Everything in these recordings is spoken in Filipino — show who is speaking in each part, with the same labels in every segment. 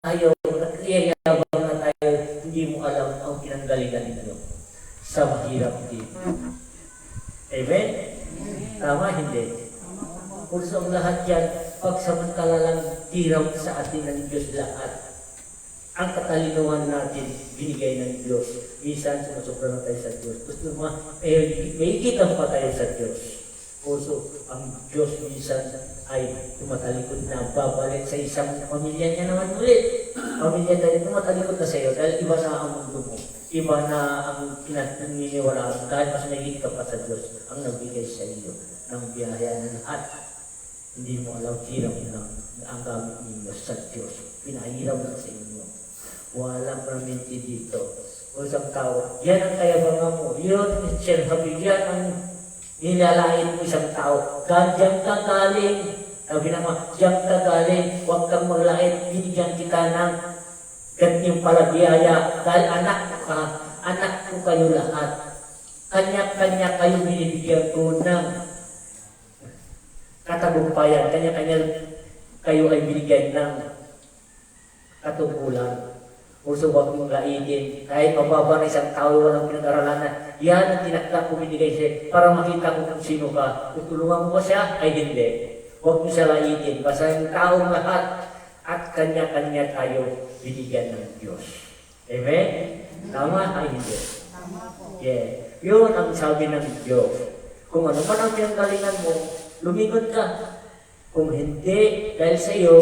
Speaker 1: tayo, nagkiyayabang na tayo, hindi mo alam ang pinanggalingan nito sa mahirap din. Amen? Tama, hindi? Kung sa lahat yan, pagsamantala lang tiraw sa atin ng Diyos lahat. Ang katalinuhan natin, binigay ng Diyos. Minsan, sumusobra na tayo sa Diyos. Gusto mo, may ikitang pa tayo sa Diyos. Also, ang Diyos minsan ay tumatalikod na babalik sa isang pamilya niya naman ulit. Pamilya tayo tumatalikod na sa iyo dahil iba na ang mundo mo. Iba na ang pinaniniwalaan dahil mas may ka pa sa Diyos ang nagbigay sa iyo ng biyaya na lahat. Hindi mo alam hirap na ang gamit ninyo sa Diyos. Pinahirap na sa inyo. Walang perminti dito. O isang tao, yan ang kayabangan mo. Yun, Sir Habib, yan ang nilalain mo isang tao. Diyan ka galing. Sabi naman, diyan ka galing. Huwag kang maglait. Binigyan kita ng ganyang palabiyaya. Dahil anak ko kayo lahat. Kanya-kanya kayo binibigyan ko ng katagumpayan. Kanya-kanya kayo ay binigyan ng katungkulan. Also, huwag mong laitin. Kahit mababa na isang tao, walang pinag-aralan na, yan ang tinakda ko binigay siya para makita ko kung sino ka. Tutulungan mo ba siya? Ay hindi. Huwag mo siya laitin. Basta yung taong lahat at kanya-kanya tayo binigyan ng Diyos. Amen? Tama? Ay hindi. Yeah. Yun ang sabi ng Diyos. Kung ano man ang pinanggalingan mo, lumingon ka. Kung hindi dahil sa iyo,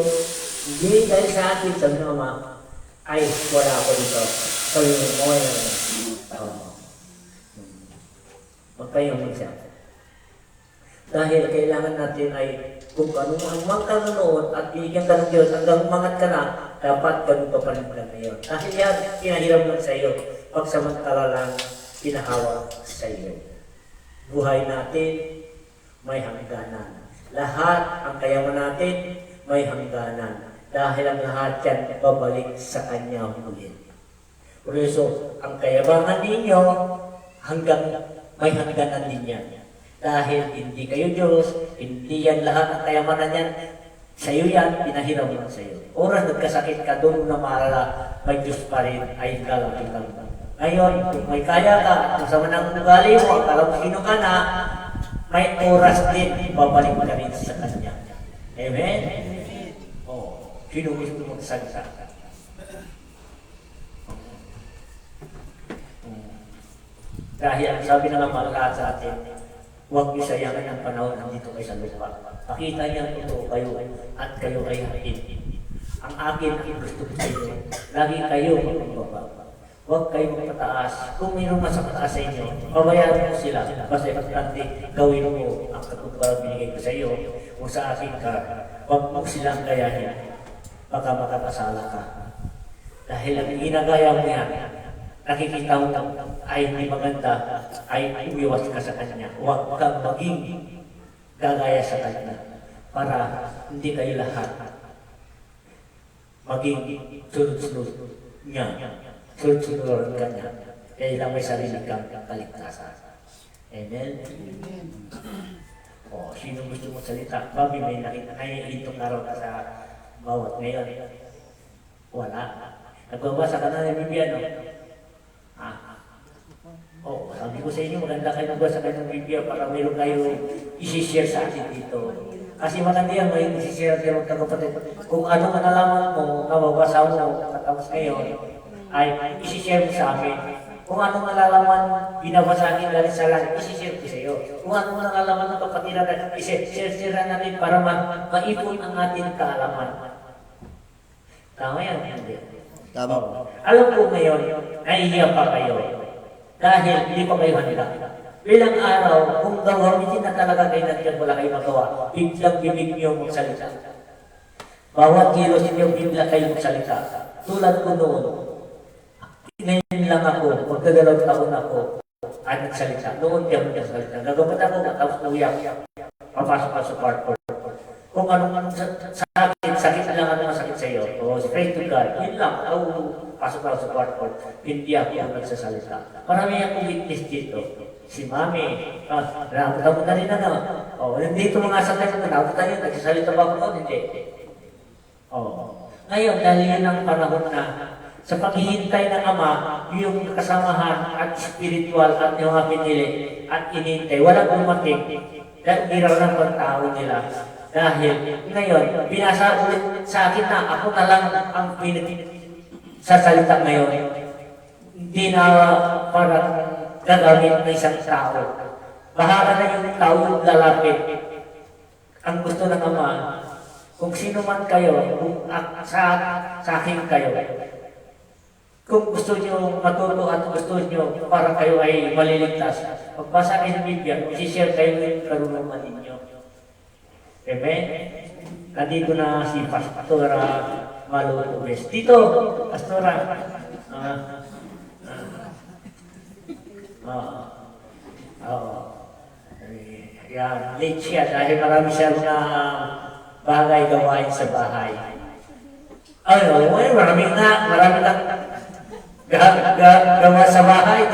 Speaker 1: hindi dahil sa akin, sabi ng Ama, ay wala ako dito. Sabi mo, okay na naman. Magkayong magsiya. Dahil kailangan natin ay kung ano ang magkanonood at binigyan ka ng Diyos, hanggang umangat ka na, dapat ganun pa rin ka ngayon. Dahil yan, pinahiram lang sa iyo. Pagsamantala lang, pinahawa sa iyo. Buhay natin, may hangganan. Lahat ang kayaman natin, may hangganan. Dahil ang lahat yan babalik sa Kanya ulit. Por eso, ang kayabangan ninyo, may hangganan din yan. Dahil hindi kayo Diyos, hindi yan lahat ang kayamanan yan. Sa iyo yan, pinahiram lang sa iyo. Oras nagkasakit ka, doon na maalala, may Diyos pa rin, ay galapin lang. Ngayon, kung may kaya ka, kung sa manang ugali mo, akala mo sino ka na, may oras din, babalik ka rin sa Kanya. Amen? Sino gusto mong salita? Dahil ang sabi ng mga lahat sa atin, huwag niyo sayangin ang panahon nandito kayo sa lupa. Pakita niya ito kayo at kayo ay hatin. Ang akin gusto ko sa inyo, lagi kayo magbaba. Huwag kayo magpataas. Kung mayroong mas mataas sa inyo, pabayaan mo sila. Basta importante, gawin mo ang katumpal binigay ko sa iyo. Kung sa akin ka, huwag mo silang gayahin. Baka makapasala ka. Dahil ang ginagaya mo yan, nakikita mo ay hindi maganda, ay umiwas ka sa Kanya. Huwag kang maging gagaya sa Kanya para hindi kayo lahat maging sunod-sunod niya. Sunod-sunod ka niya. Kaya lang may sarili kang kaligtasan. Amen? O, sino gusto mo salita? Babi, may nakita kayo itong araw ka sa bawat ngayon. Wala. Nagbabasa ka na ng Biblia, no? Sabi ko sa inyo, maganda kayo nagbasa kayo ng Biblia para mayroon kayo isi-share sa atin dito. Kasi maganda yan, may isi-share kayo magkakapatid. Kung ano man nalaman mo, nababasa mo, katapos ngayon, ay isi-share mo sa amin. Kung ano nalalaman, binabasa natin dahil sa lahat, isi-share ko sa iyo. Kung ano nalalaman ng kapatiran natin, isi-share natin para maipon ang ating kaalaman. Tama yan, hindi.
Speaker 2: Tama.
Speaker 1: Alam ko ngayon, nahihiya pa kayo. Dahil hindi pa kayo handa. Bilang araw, kung gawamitin na talaga kayo nandiyan, wala kayo magawa, biglang bibig niyo magsalita. Bawat kilos niyo, bigla kayo magsalita. Tulad ko noon, ngayon lang ako, magkagalaw taon ako, at nagsalita. Noon di ako nagsalita. Gagawin ako, tapos nauyak. Papasok ka sa kwarto. Kung anong sakit lang ano sakit sa iyo. O, pray to God. Yun lang. Pasok ako sa kwarto. Hindi ako nagsasalita. Marami akong witness dito. Si Mami, nakakita mo na rin ano. O, nandito mga sakit ko, nakakita niyo, nagsasalita ba ako? Hindi. Ngayon, dahil yun ang panahon na sa paghihintay ng Ama, yung kasamahan at spiritual at yung mga pinili at inintay, walang dumating dahil iraw ng pagtao nila. Dahil ngayon, binasa ulit sa akin na ako na lang ang sa salita ngayon. Hindi na parang gagamit ng isang tao. Bahala na yung tao yung lalapit. Ang gusto ng Ama, kung sino man kayo, kung sa akin kayo, kung gusto nyo matuto at gusto nyo para kayo ay maliligtas, magbasa kayo ng Biblia, mag-share kayo ng karunungan ninyo. Amen? Nandito na si Pastora Malu Tubes. Dito, Pastora. Yan, late siya dahil marami siya na bagay gawain sa bahay. Marami na gawa sa bahay,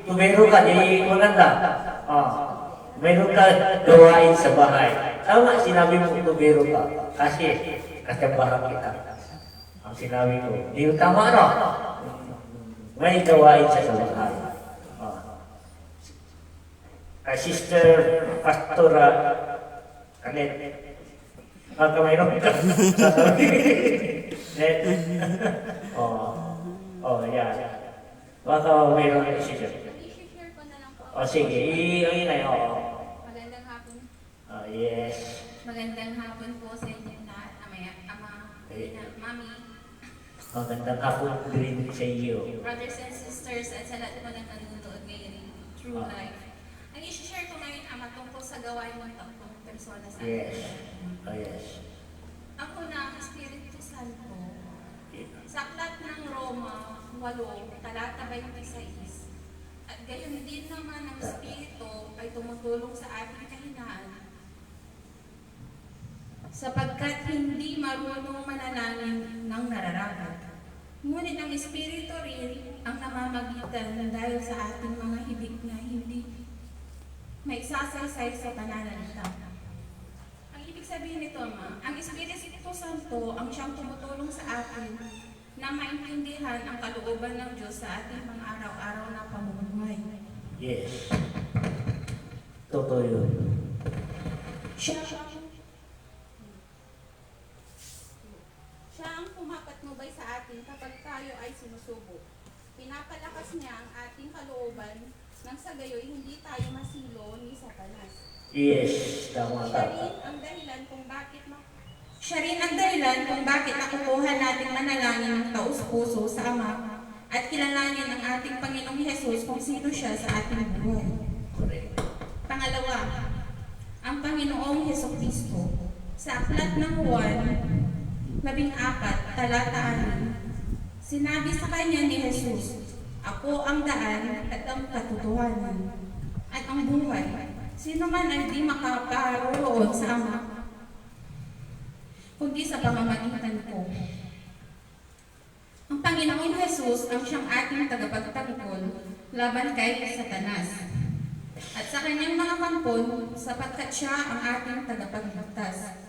Speaker 1: kung meron ka, di maganda. Meron ka gawain sa bahay. Tama, sinabi mo kung meron ka. Kasi, kasabahan kita. Ang sinabi ko, di tama no? May gawain siya sa bahay. Sister Pastora Anet, baka mayroon ka. Yeah. Baka mayroon ka siya.
Speaker 2: I-share ko na lang po.
Speaker 1: Sige, yun ay,
Speaker 2: Magandang hapon.
Speaker 1: Yes.
Speaker 2: Magandang hapon po sa inyo lahat. Ama, Mami,
Speaker 1: Magandang hapon din sa iyo.
Speaker 2: brothers and sisters, at sa lahat po ng nanonood ngayon True Life. Ang i-share ko ngayon, Ama, tungkol sa gawain ng tatlong persona sa atin.
Speaker 1: Yes. Yes.
Speaker 2: Ako na, Espiritu Santo, sa aklat ng Roma 8, talata 26, at gayon din naman ang Espiritu ay tumutulong sa ating kahinaan, sapagkat hindi marunong manalangin ng nararapat. Ngunit ang Espiritu rin ang namamagitan dahil sa ating mga hibik na hindi may sasaysay sa pananalita. Ang ibig sabihin nito, Ama, ang Espiritu Santo ang siyang tumutulong sa atin na maintindihan ang kalooban ng Diyos sa ating mga araw-araw na pamumuhay.
Speaker 1: Yes. Totoo yun.
Speaker 2: Siya ang pumapatnubay sa atin kapag tayo ay sinusubok. Pinapalakas niya ang ating kalooban nang sa gayoy hindi tayo masilo ni Satanas.
Speaker 1: Yes. Tama
Speaker 2: Siya
Speaker 1: ka.
Speaker 2: rin ang dahilan kung bakit nakukuha nating manalangin ng taus-puso sa Ama at kilalanin ang ating Panginoong Hesus kung sino siya sa ating buhay.
Speaker 1: Correct.
Speaker 2: Pangalawa, ang Panginoong Hesukristo sa aklat ng Juan 14, talata 6, sinabi sa kanya ni Jesus, "Ako ang daan at ang katotohanan at ang buhay. Sino man ay di makaparoon sa Ama, kundi sa pamamagitan ko." Ang Panginoong Hesus ang siyang ating tagapagtanggol laban kay Satanas at sa kanyang mga kampon, sapagkat siya ang ating tagapagligtas.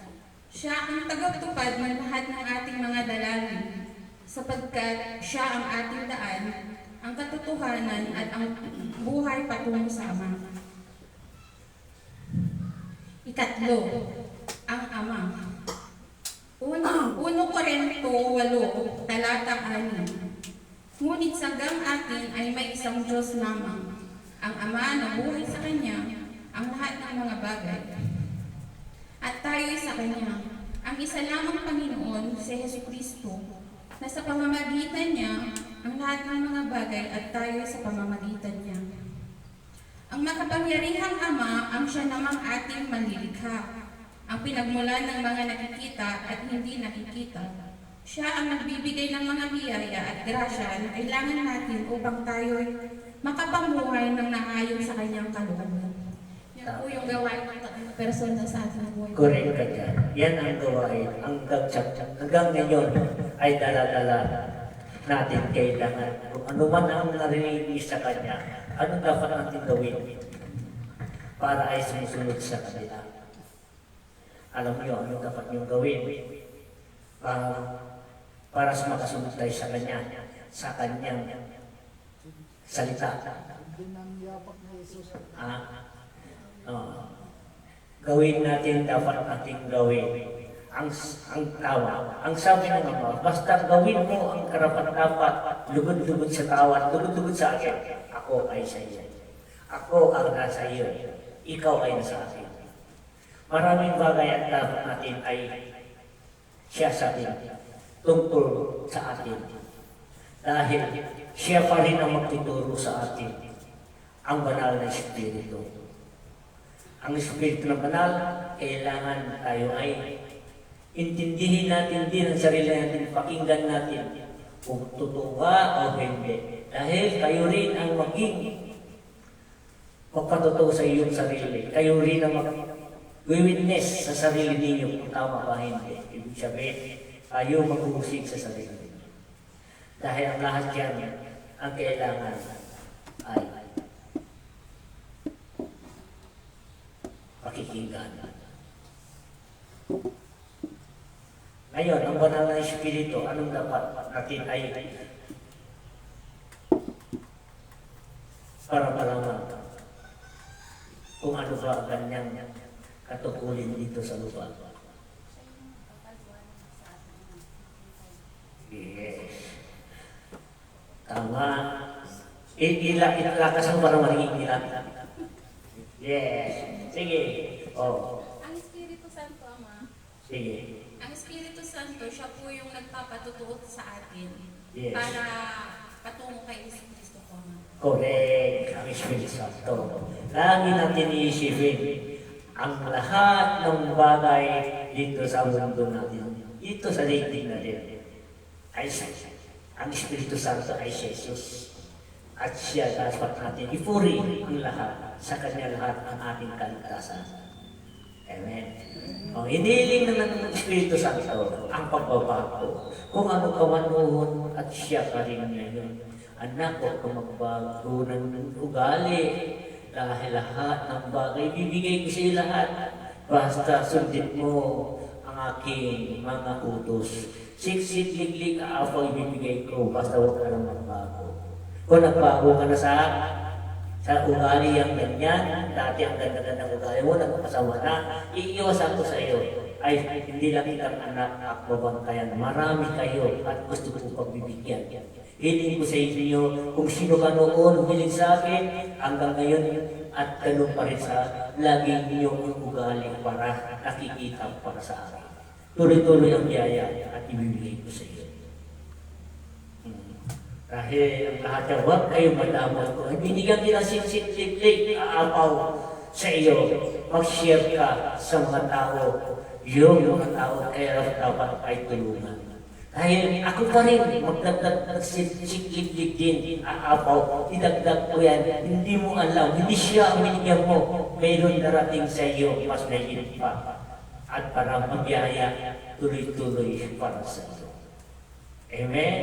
Speaker 2: Siya ang tagaptupad ng lahat ng ating mga dalangin, sapagkat siya ang ating daan, ang katotohanan at ang buhay patungo sa Ama. Ikatlo, ang Ama. 1 Korinto 8, talata 6. Ngunit sagang atin ay may isang Diyos lamang, ang Ama na buhay sa Kanya ang lahat ng mga bagay. At tayo'y sa Kanya, ang isa lamang Panginoon, si Jesucristo, na sa pamamagitan niya ang lahat ng mga bagay at tayo'y sa pamamagitan niya. Ang makapangyarihang Ama ang siya namang ating manlilikha, ang pinagmulan ng mga nakikita at hindi nakikita. Siya ang nagbibigay ng mga biyaya at grasya na kailangan natin upang tayo'y makapamuhay ng naayon sa Kanyang kalooban. Yan po yung gawain ng tatlong persona sa ating buhay.
Speaker 1: Correct ka dyan. Yan ang gawain. Hanggang ngayon ay dala-dala natin kailangan. Kung ano man ang narinig sa Kanya, ano dapat natin gawin para ay sumusunod sa kanila. Alam niyo, ano dapat niyong gawin para para sa makasunod tayo sa Kanya, sa Kanyang salita. Gawin natin dapat ating gawin ang tama. Ang sabi ng Ama, basta gawin mo ang karapat-dapat, lugod-lugod sa tawad, lugod-lugod sa akin, ako ay sa iyo. Ako ang nasa iyo, ikaw ay nasa akin. Maraming bagay at dapat natin ay siya sa atin, tungkol sa atin. Dahil siya pa rin ang magtuturo sa atin, ang banal na Espiritu. Ang Espiritu ng banal, kailangan tayo ay intindihin natin din ang sarili natin, pakinggan natin kung totoo ba o hindi. Dahil kayo rin ang maging magpatotoo sa iyong sarili. Kayo rin ang mag-witness sa sarili ninyo kung tama ba hindi. Ibig sabihin, kayo mag-uusig sa sarili. Dahil ang lahat yan, ang kailangan ay pakikinggan. Ngayon, ang banal na Espiritu, anong dapat natin ay para malaman kung ano ba ang kanyang katukulin dito sa lupa. Yes. Tama. Ilakas mo para magiging ilan. Yes. Sige. Oh.
Speaker 2: Ang Espiritu Santo, Ama.
Speaker 1: Sige.
Speaker 2: Ang Espiritu Santo, siya po yung nagpapatutuot sa atin.
Speaker 1: Yes.
Speaker 2: Para patungo kay Kristo po, Ama.
Speaker 1: Correct. Ang Espiritu Santo. Lagi natin iisipin ang lahat ng bagay dito sa mundo natin, dito sa daigdig natin, ay ang Espiritu Santo ay si Jesus. At siya dapat natin ipuri ang lahat, sa kanya lahat ang ating kaligtasan. Amen. Hiniling naman ng Espiritu Santo ang pagbabago. Kung ano ka man noon at siya pa rin ngayon. Anak ko, kung magbago ng ugali, dahil lahat ng bagay, bibigay ko sa iyo lahat. Basta sundin mo ang aking mga utos. Siksit, liglig, aapaw, ibibigay ko. Basta huwag ka lang magbago. Kung nagbago ka na sa ugali ang ganyan, dati ang ganda-ganda ng ugali mo, nagpapasama na, iiwasan ko sa iyo, ay hindi lang kitang anak at babantayan. Marami kayo at gusto ko pagbibigyan. Hiling ko sa inyo, kung sino ka noon, hiling sa akin, hanggang ngayon, at ganun pa rin sa laging inyong ugali para nakikita para sa akin. Tuloy-tuloy ang biyaya at ibibigay ko sa iyo. Dahil ang lahat ng huwag kayo madamot ko. Binigyan din ang sinsit-liglig, aapaw sa iyo. Mag-share ka sa mga tao. Yung mga tao, kaya dapat ay tulungan. Dahil ako pa rin, magdagdag ng sinsit-liglig din, aapaw. Idagdag ko yan. Hindi mo alam, hindi siya ang binigyan mo. Mayroon darating sa iyo, mas mahirap pa. At para magbiyaya, tuloy-tuloy para sa iyo. Amen?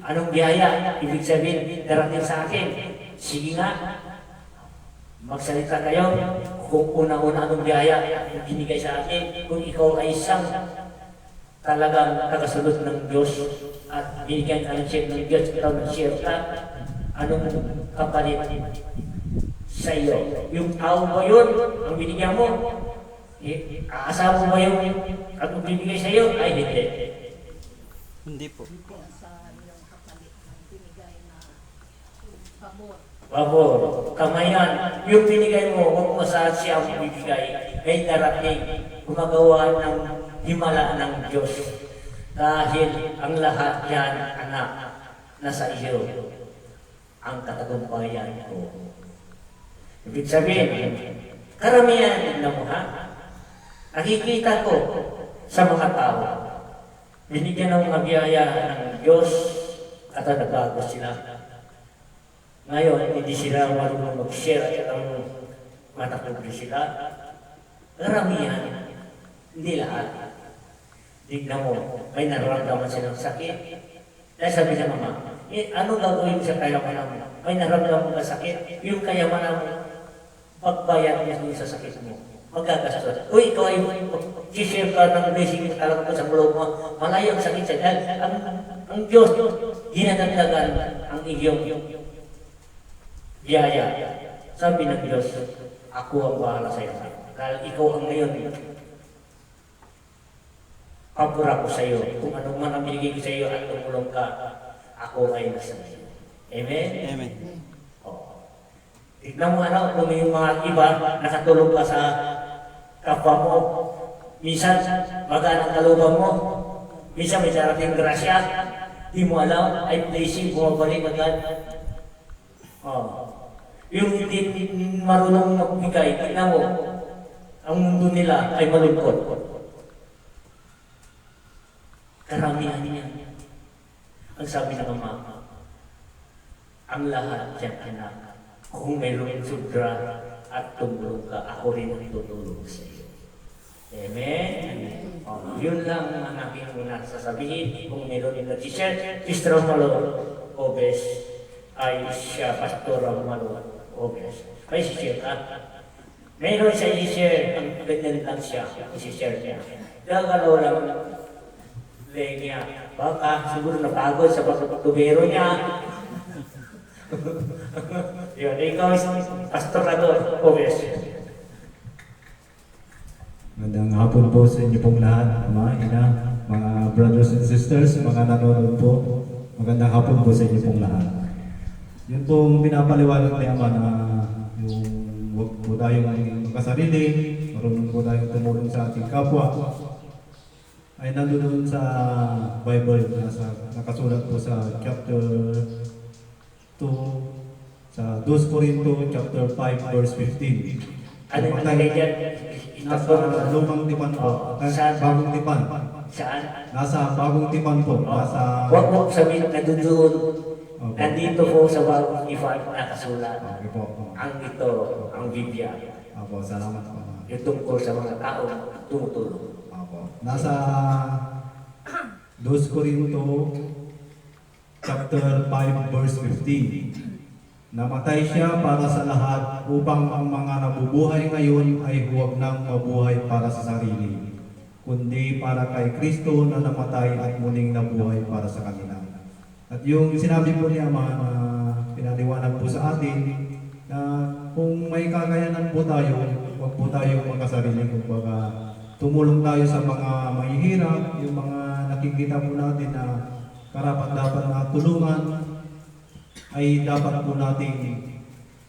Speaker 1: Anong biyaya? Ibig sabihin, darating sa akin. Sige nga, magsalita kayo. Kung una-una anong biyaya binigay sa akin, kung ikaw ay isang talagang tagasunod ng Diyos at binigyan ka ng share ng Diyos, ikaw nag-share ka, anong kapalit sa iyo? Yung tao mo yun, ang binigyan mo, aasawa mo ba yung at bibigay sa iyo? Ay, hindi.
Speaker 3: Hindi po.
Speaker 1: Pabor, kamayan, yung binigay mo, kung saan siya ang bibigay, may darating, gumagawa ng himala ng Diyos. Dahil ang lahat yan, anak, nasa iyo, ang katagumpayan ko. Ibig sabihin, karamihan na mo, ha? Nakikita ko sa mga tao, binigyan ng mga biyaya ng Diyos, at nagbago sila. Ngayon, hindi sila marunong mag-share at ang matakot sila. Karamihan, hindi lahat. Tignan mo, may nararamdaman silang sakit. Dahil sabi sa mama, ano gagawin sa kayamanan mo? May nararamdaman ka sakit, yung kayamanan mo, pagbayad niya sa sakit mo. Magagastos. Uy, ikaw ay share ka ng blessing talaga po sa bulo mo. Malayo ang sakit sa dahil ang Diyos, ginagagdagan ang iyong biyaya. Sabi ng Diyos, ako ang bahala sa iyo. Dahil ikaw ang ngayon, pabor ako sa iyo. Kung ano man ang binigay ko sa iyo at tumulong ka, ako ay nasa iyo. Amen?
Speaker 3: Amen.
Speaker 1: Tignan mo kung yung mga iba nakatulog ka sa kapwa mo. Minsan, magaan ang kalooban mo. Minsan may darating grasya. Di mo alam, ay blessing, bumabalik agad. Yung hindi marunong magbigay, tignan mo, ang mundo nila ay malungkot. Karamihan niya. Ang sabi ng Ama, ang lahat dyan anak. Kung mayroong sobra at tumulong ka, ako rin ang tutulong sa iyo. Amen? Yun lang ang aking muna sasabihin. Kung mayroon yung nag-share, Sister Romalo Obes ay siya, Pastor Romalo Obes. May share ka? Mayroon siya i-share, ang ganyan lang siya, i-share niya. Gagalaw lang niya. Baka siguro napagod sa pagtubero niya. Yun, ikaw Pastor Obes.
Speaker 4: Magandang hapon po sa inyo pong lahat, mga ina, mga brothers and sisters, mga nanonood po. Magandang hapon po sa inyo pong lahat. Yun pong pinapaliwanag ni Ama na yung huwag po tayong makasarili, marunong po tayong tumulong sa ating kapwa. Ay nandun sa Bible, nakasulat po sa chapter 2, sa 2 Corinto chapter 5 verse 15.
Speaker 1: Ano yung nakalagay dyan?
Speaker 4: Nasa lumang tipan po. Bagong tipan.
Speaker 1: Saan?
Speaker 4: Nasa bagong tipan po. Nasa...
Speaker 1: Huwag mo sabihin na doon. Nandito po sa bagong tipan nakasulat.
Speaker 4: Okay po.
Speaker 1: Ang ito, ang Biblia.
Speaker 4: Opo, salamat po.
Speaker 1: Yung tungkol sa mga tao tumutulong.
Speaker 4: Opo. Nasa 2 Corinto chapter 5 verse 15. Namatay siya para sa lahat upang ang mga nabubuhay ngayon ay huwag nang mabuhay para sa sarili, kundi para kay Kristo na namatay at muling nabuhay para sa kanila. At yung sinabi po niya na pinaliwanag po sa atin na kung may kakayanan po tayo, huwag po tayo makasarili. Kumbaga, tumulong tayo sa mga mahihirap, yung mga nakikita po natin na karapat-dapat na tulungan, ay dapat po nating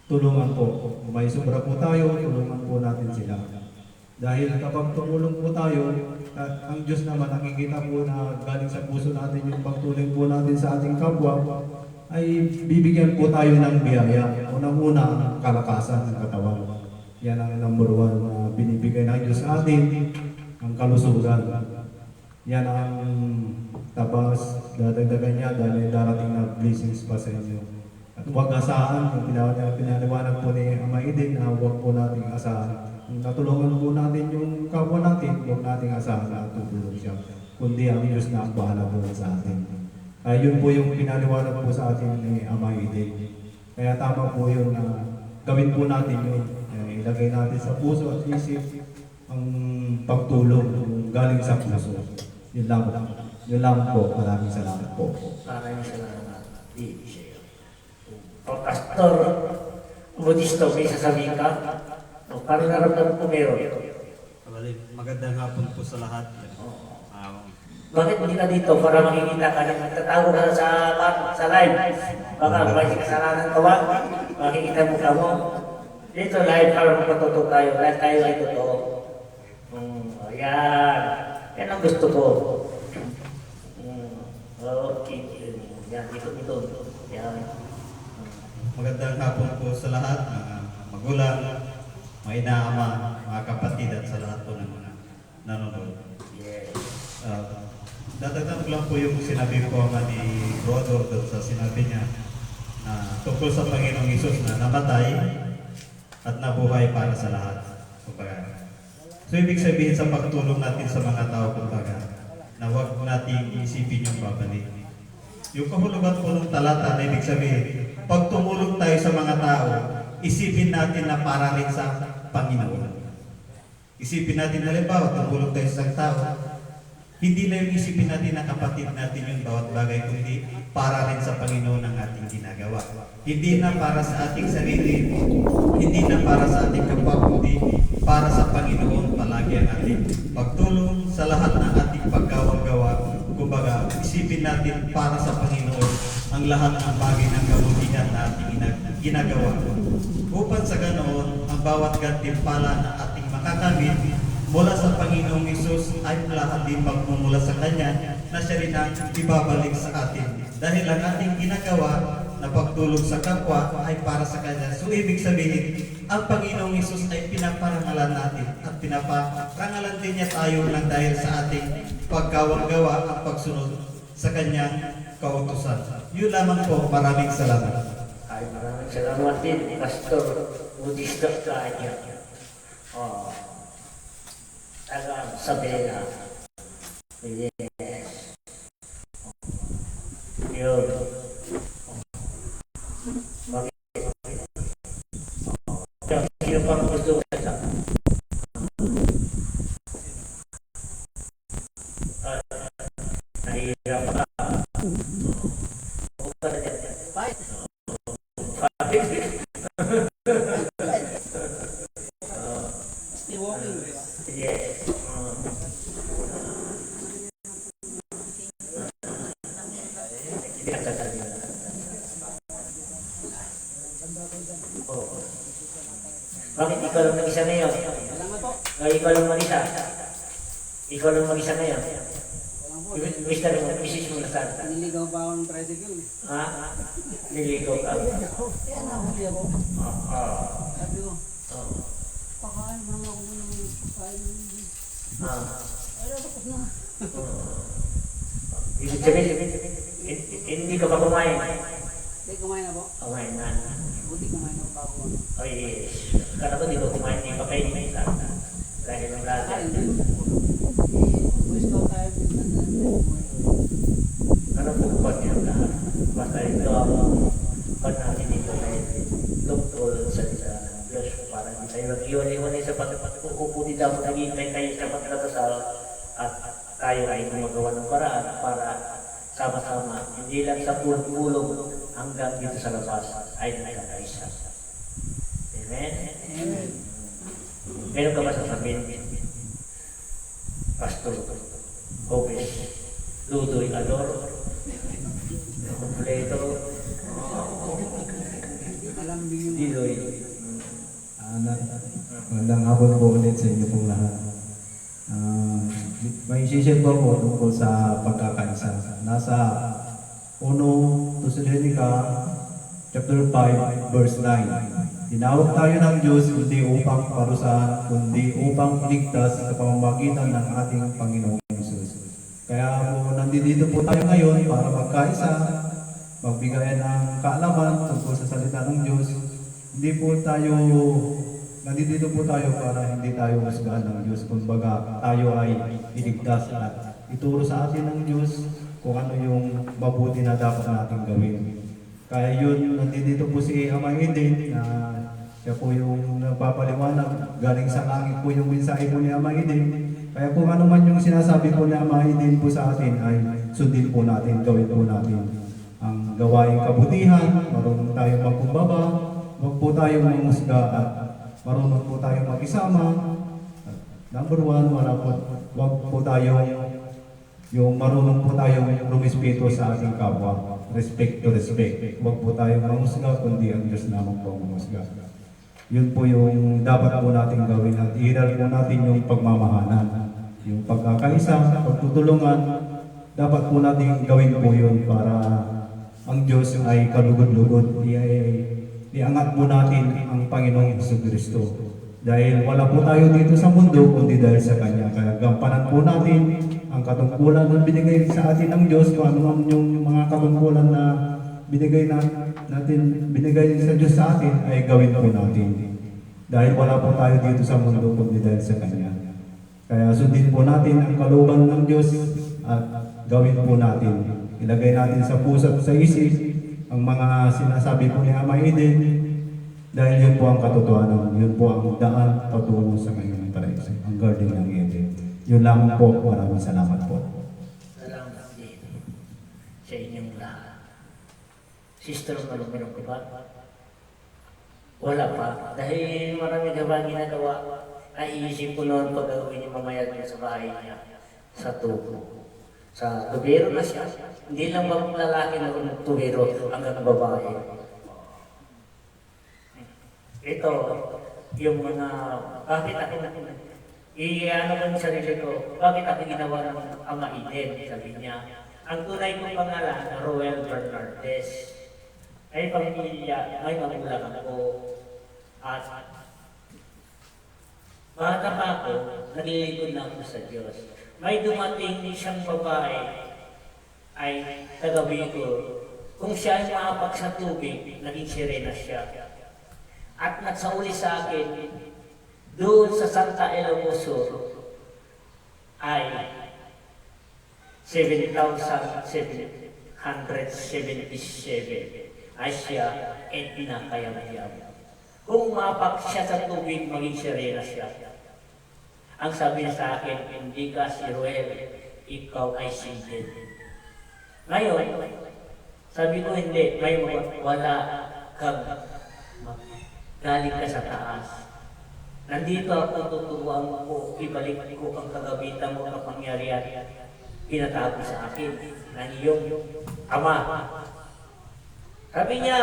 Speaker 4: tulungan po. Kung may sobra po tayo, tulungan po natin sila. Dahil kapag tumulong po tayo, at ang Diyos naman nakikita po na galing sa puso natin yung pagtulong po natin sa ating kapwa, ay bibigyan po tayo ng biyaya. Unang-una, ang kalakasan ng katawan. Yan ang number 1 na binibigay ng Diyos sa atin, ang kalusugan. Yan ang tapos dadagdagan niya dahil darating na blessings pa sa inyo. At huwag asahan, yung pinaliwanag po ni Ama Eden na huwag po nating asahan. Kung natulungan po natin yung kapwa natin, huwag nating asahan na tutulong siya. Kundi ang Diyos na ang bahala po sa atin. Yun po yung pinaliwanag po sa atin ni Ama Eden. Kaya tama po yun na gawin po natin yun. Ilagay natin sa puso at isip ang pagtulong galing sa puso. Yun lang po. Maraming salamat po.
Speaker 1: Maraming salamat. Pastor Budisto, may sasabihin ka? Parang naramdaman ko meron.
Speaker 3: Magandang hapon po sa lahat.
Speaker 1: Bakit hindi ka dito para makikita ka na nagtatago ka sa live? Baka may kasalanan ka ba? Makikita mo ka mo. Dito live para magpatuto tayo. Live tayo ay totoo. Ayan. Yan ang gusto ko. Okay. Yan, ito. Yan.
Speaker 3: Magandang hapon po sa lahat, mga magulang, mga inaama, mga kapatid at sa lahat po ng mga nanonood.
Speaker 1: Yes.
Speaker 3: Dadagdag lang po yung sinabi po ni Brother doon sa sinabi niya na tungkol sa Panginoong Hesus na namatay at nabuhay para sa lahat. Kumbaga. So ibig sabihin sa pagtulong natin sa mga tao, kumbaga, na huwag nating isipin yung babalik. Yung kahulugan po ng talata na ibig sabihin, pag tumulong tayo sa mga tao, isipin natin na para rin sa Panginoon. Isipin natin halimbawa, tumulong tayo sa isang tao, hindi na yung isipin natin na kapatid natin yung bawat bagay, kundi para rin sa Panginoon ang ating ginagawa. Hindi na para sa ating sarili, hindi na para sa ating kapwa, kundi para sa Panginoon palagi ang ating pagtulong sa lahat ng ating paggawa-gawa. Kumbaga, isipin natin para sa Panginoon ang lahat ng bagay ng kabutihan na ating ginagawa. Upang sa ganoon, ang bawat gantimpala na ating makakamit mula sa Panginoong Hesus ay lahat din magmumula sa Kanya na siya rin ang ibabalik sa atin. Dahil ang ating ginagawa na pagtulong sa kapwa ay para sa Kanya. So ibig sabihin, ang Panginoong Hesus ay pinaparangalan natin at pinaparangalan din niya tayo lang dahil sa ating pagkawang-gawa at pagsunod sa Kanyang kautusan. Yun lamang po, maraming salamat.
Speaker 1: Ay, maraming salamat din, Pastor Budista Kanya. Oh. Taga Sabela. Yes. Yun. Bakit? Sino pang gusto ka sa? Nahihirap ka. Fight.
Speaker 5: Still walking.
Speaker 1: Yes. Bakit ikaw lang mag-isa ngayon?
Speaker 5: Salamat po.
Speaker 1: Ay, ikaw lang mag-isa? Ikaw lang mag-isa ngayon?
Speaker 5: Walang po.
Speaker 1: Ibig sabihin mo, misis mo na saan?
Speaker 5: Nililigaw pa ako ng tricycle.
Speaker 1: Ha? Niligaw ka?
Speaker 5: Kaya nahuli ako. Sabi ko, pakain mo naman ako ng pakain. Ay, tapos na.
Speaker 1: Ibig sabihin, hindi ka pa kumain.
Speaker 5: Hindi, kumain na po.
Speaker 1: Kumain na.
Speaker 5: Buti kumain na pa ako.
Speaker 1: Oh yes. Kala ko di ko kumain, hindi pa kayo may isa. Dahil ng lahat.
Speaker 5: Kain din. Boys Scout tayo.
Speaker 1: Ano po ba niya na? Basta ito ako. Pag natin dito ay tungkol sa Diyos para hindi tayo mag-iwan-iwan sa pagkukupunin dapat naghihintay tayo sa pagkatasal at tayo ay gumagawa ng paraan para sama-sama, hindi lang sa pulong hanggang dito sa labas ay nagkakaisa. Amen?
Speaker 5: Amen.
Speaker 1: Meron ka ba sasabihin? Pastor, Hopes, Ludoy, Ador, Kompleto,
Speaker 5: Alam din
Speaker 1: Diloy.
Speaker 4: Magandang hapon po ulit sa inyo pong lahat. May isishare po ako tungkol sa pagkakaisa. Nasa 1 Thessalonica chapter 5 verse 9. Tinawag tayo ng Diyos hindi upang parusahan, kundi upang iligtas sa pamamagitan ng ating Panginoong Hesus. Kaya po nandito po tayo ngayon para magkaisa, magbigayan ng kaalaman tungkol sa salita ng Diyos. Nandito po tayo para hindi tayo husgahan ng Diyos. Kumbaga, tayo ay iligtas at ituro sa atin ng Diyos kung ano yung mabuti na dapat natin gawin. Kaya yun, nandito po si Ama Eden na siya po yung nagpapaliwanag. Galing sa langit po yung mensahe po ni Ama Eden. Kaya kung ano man yung sinasabi po ni Ama Eden po sa atin ay sundin po natin, gawin po natin ang gawaing kabutihan, marunong tayong magkumbaba, huwag po tayong mamusga at marunong po tayong mag-isama. Number 1, wag po tayo yung marunong po tayong rumispeto sa ating kapwa. Respect to respect. Huwag po tayong mamusga, kundi ang Diyos naman po mamusga. Yun po yung dapat po natin gawin at iral po natin yung pagmamahalan. Yung pagkakaisa, pagtutulungan, dapat po natin gawin po yun para ang Diyos ay kalugod-lugod. Iangat po natin ang Panginoong Jesucristo. Dahil wala po tayo dito sa mundo, kundi dahil sa Kanya. Kaya gampanan po natin ang katungkulan na binigay sa atin ng Diyos, kung ano man yung mga katungkulan na binigay sa Diyos sa atin, ay gawin po natin. Dahil wala po tayo dito sa mundo, kundi dahil sa Kanya. Kaya sundin po natin ang kalooban ng Diyos at gawin po natin. Ilagay natin sa puso at sa isip ang mga sinasabi po ni Ama Eden Dahil yun po ang katotohanan, yun po ang daan patungo sa kanyang paraiso, ang garden ng Eden. Yun lamang po, maraming salamat po.
Speaker 1: Salamat din sa inyong lahat. Sister, meron ko ba? Wala pa. Dahil marami ka ba ginagawa, naiisip ko noon pag gagawin niya mamaya niya sa bahay niya, sa tubo. Sa tubero na siya. Hindi lang ba lalaki na tubero hanggang babae. Ito, yung mga, bakit ako i-ano ko yung sarili ko, bakit ako ginawa ng Ama Eden, sabi niya. Ang tunay kong pangalan, Roel Bernardes, ay pamilya, may magulang ako. At bata pa ako, nalilingkod na ako sa Diyos. May dumating siyang babae, ay kagabi ko, kung siya ay maapak sa tubig, naging sirena siya. At nagsauli sa akin, doon sa Santa Ilocos ay 7,777 ay siya at pinakayam-yam. Kung mapak siya sa tubig, maging sirena siya. Ang sabi niya sa akin, hindi ka si Ruel, ikaw ay si Eden. Ngayon, sabi ko hindi, ngayon wala kang galing ka sa taas. Nandito ako, tuturuan ko, ibalik ko ang kagabitan mo na pangyarihan pinatago sa akin ng iyong ama. Sabi niya,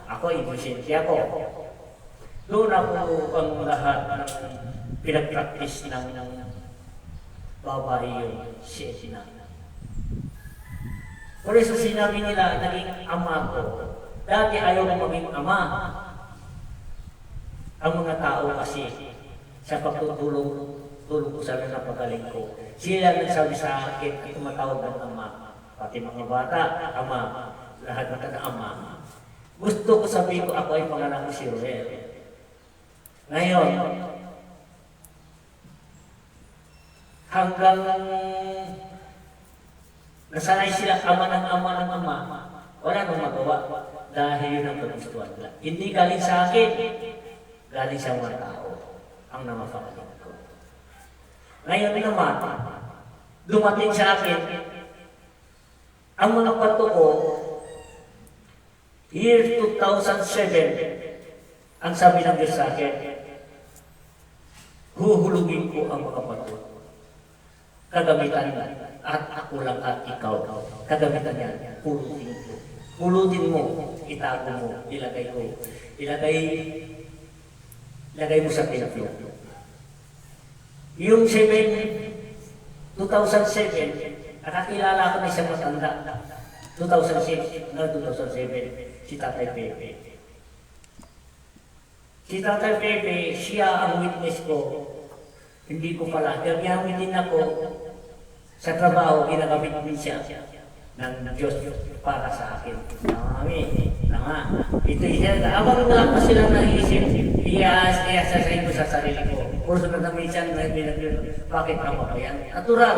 Speaker 1: ako, inosente ako. Doon ako ang lahat ng pinag-practice ng babae yung siyena. Por eso sinabi nila, naging ama ko. Dati ayaw ko maging ama. Ang mga tao kasi sa pagtutulong ko sa napagaling ko. Sila nagsabi sa akin at tumatawag ng ama. Pati mga bata, ama. Lahat na kada-ama. Gusto ko sabihin ko ako ay pangalan ko si Ruel. Ngayon, hanggang nasanay sila ama ng ama, wala nang magawa dahil yun ang kagustuhan nila. Hindi galing sa akin. Galing sa mga tao ang namapakalit ko. Ngayon naman, dumating sa akin ang mga pato ko, year 2007, ang sabi ng Diyos sa akin, huhulugin ko ang mga pato. Kagamitan at ako lang at ikaw. Kagamitan yan, pulutin ko. Pulutin mo, itago mo, ilagay ko. Ilagay mo sa templo. Yung 2007, nakakilala ko na isang matanda. 2007, si Tatay Pepe. Si Tatay Pepe, siya ang witness ko. Hindi ko pala. Gagawin din ako sa trabaho, ginagamit din siya ng Diyos para sa akin. Ito siya. Abang wala pa silang naisip, i-asasayin ko sa sarili ko. Puro na minsan, bakit ako ba yan? Natural.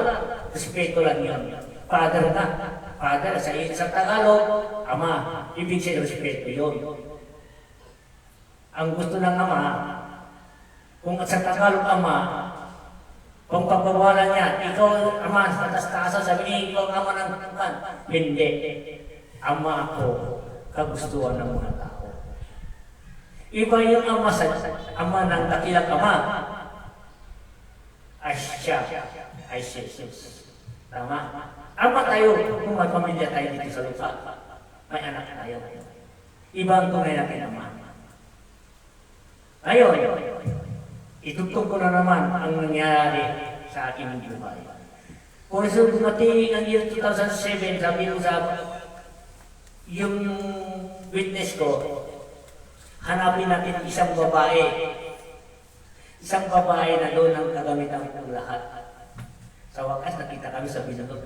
Speaker 1: Respeto lang yun. Father na. Father, sa Tagalog, ama. Ibig siya respeto yun. Ang gusto ng ama, kung sa Tagalog ama, kung pagbawalan niya, ikaw ama, sa taas-taasa, sabi niya, ikaw ang ama ng tukan. Hindi. Ama ako, kagustuhan ng mga tao. Iba yung ama ng dakilang ama. Ay siya, ay Jesus. Tama? Ama tayo, kung may pamilya tayo dito sa lupa, may anak tayo. Iba ang tunay natin ama. Ngayon, itutong ko na naman ang nangyari sa aking buhay. Kung dumating ang year 2007, sabi ko sa yung witness ko, hanapin natin isang babae. Isang babae na doon ang kagamitan ng lahat. Sa wakas, nakita kami sa Binulog.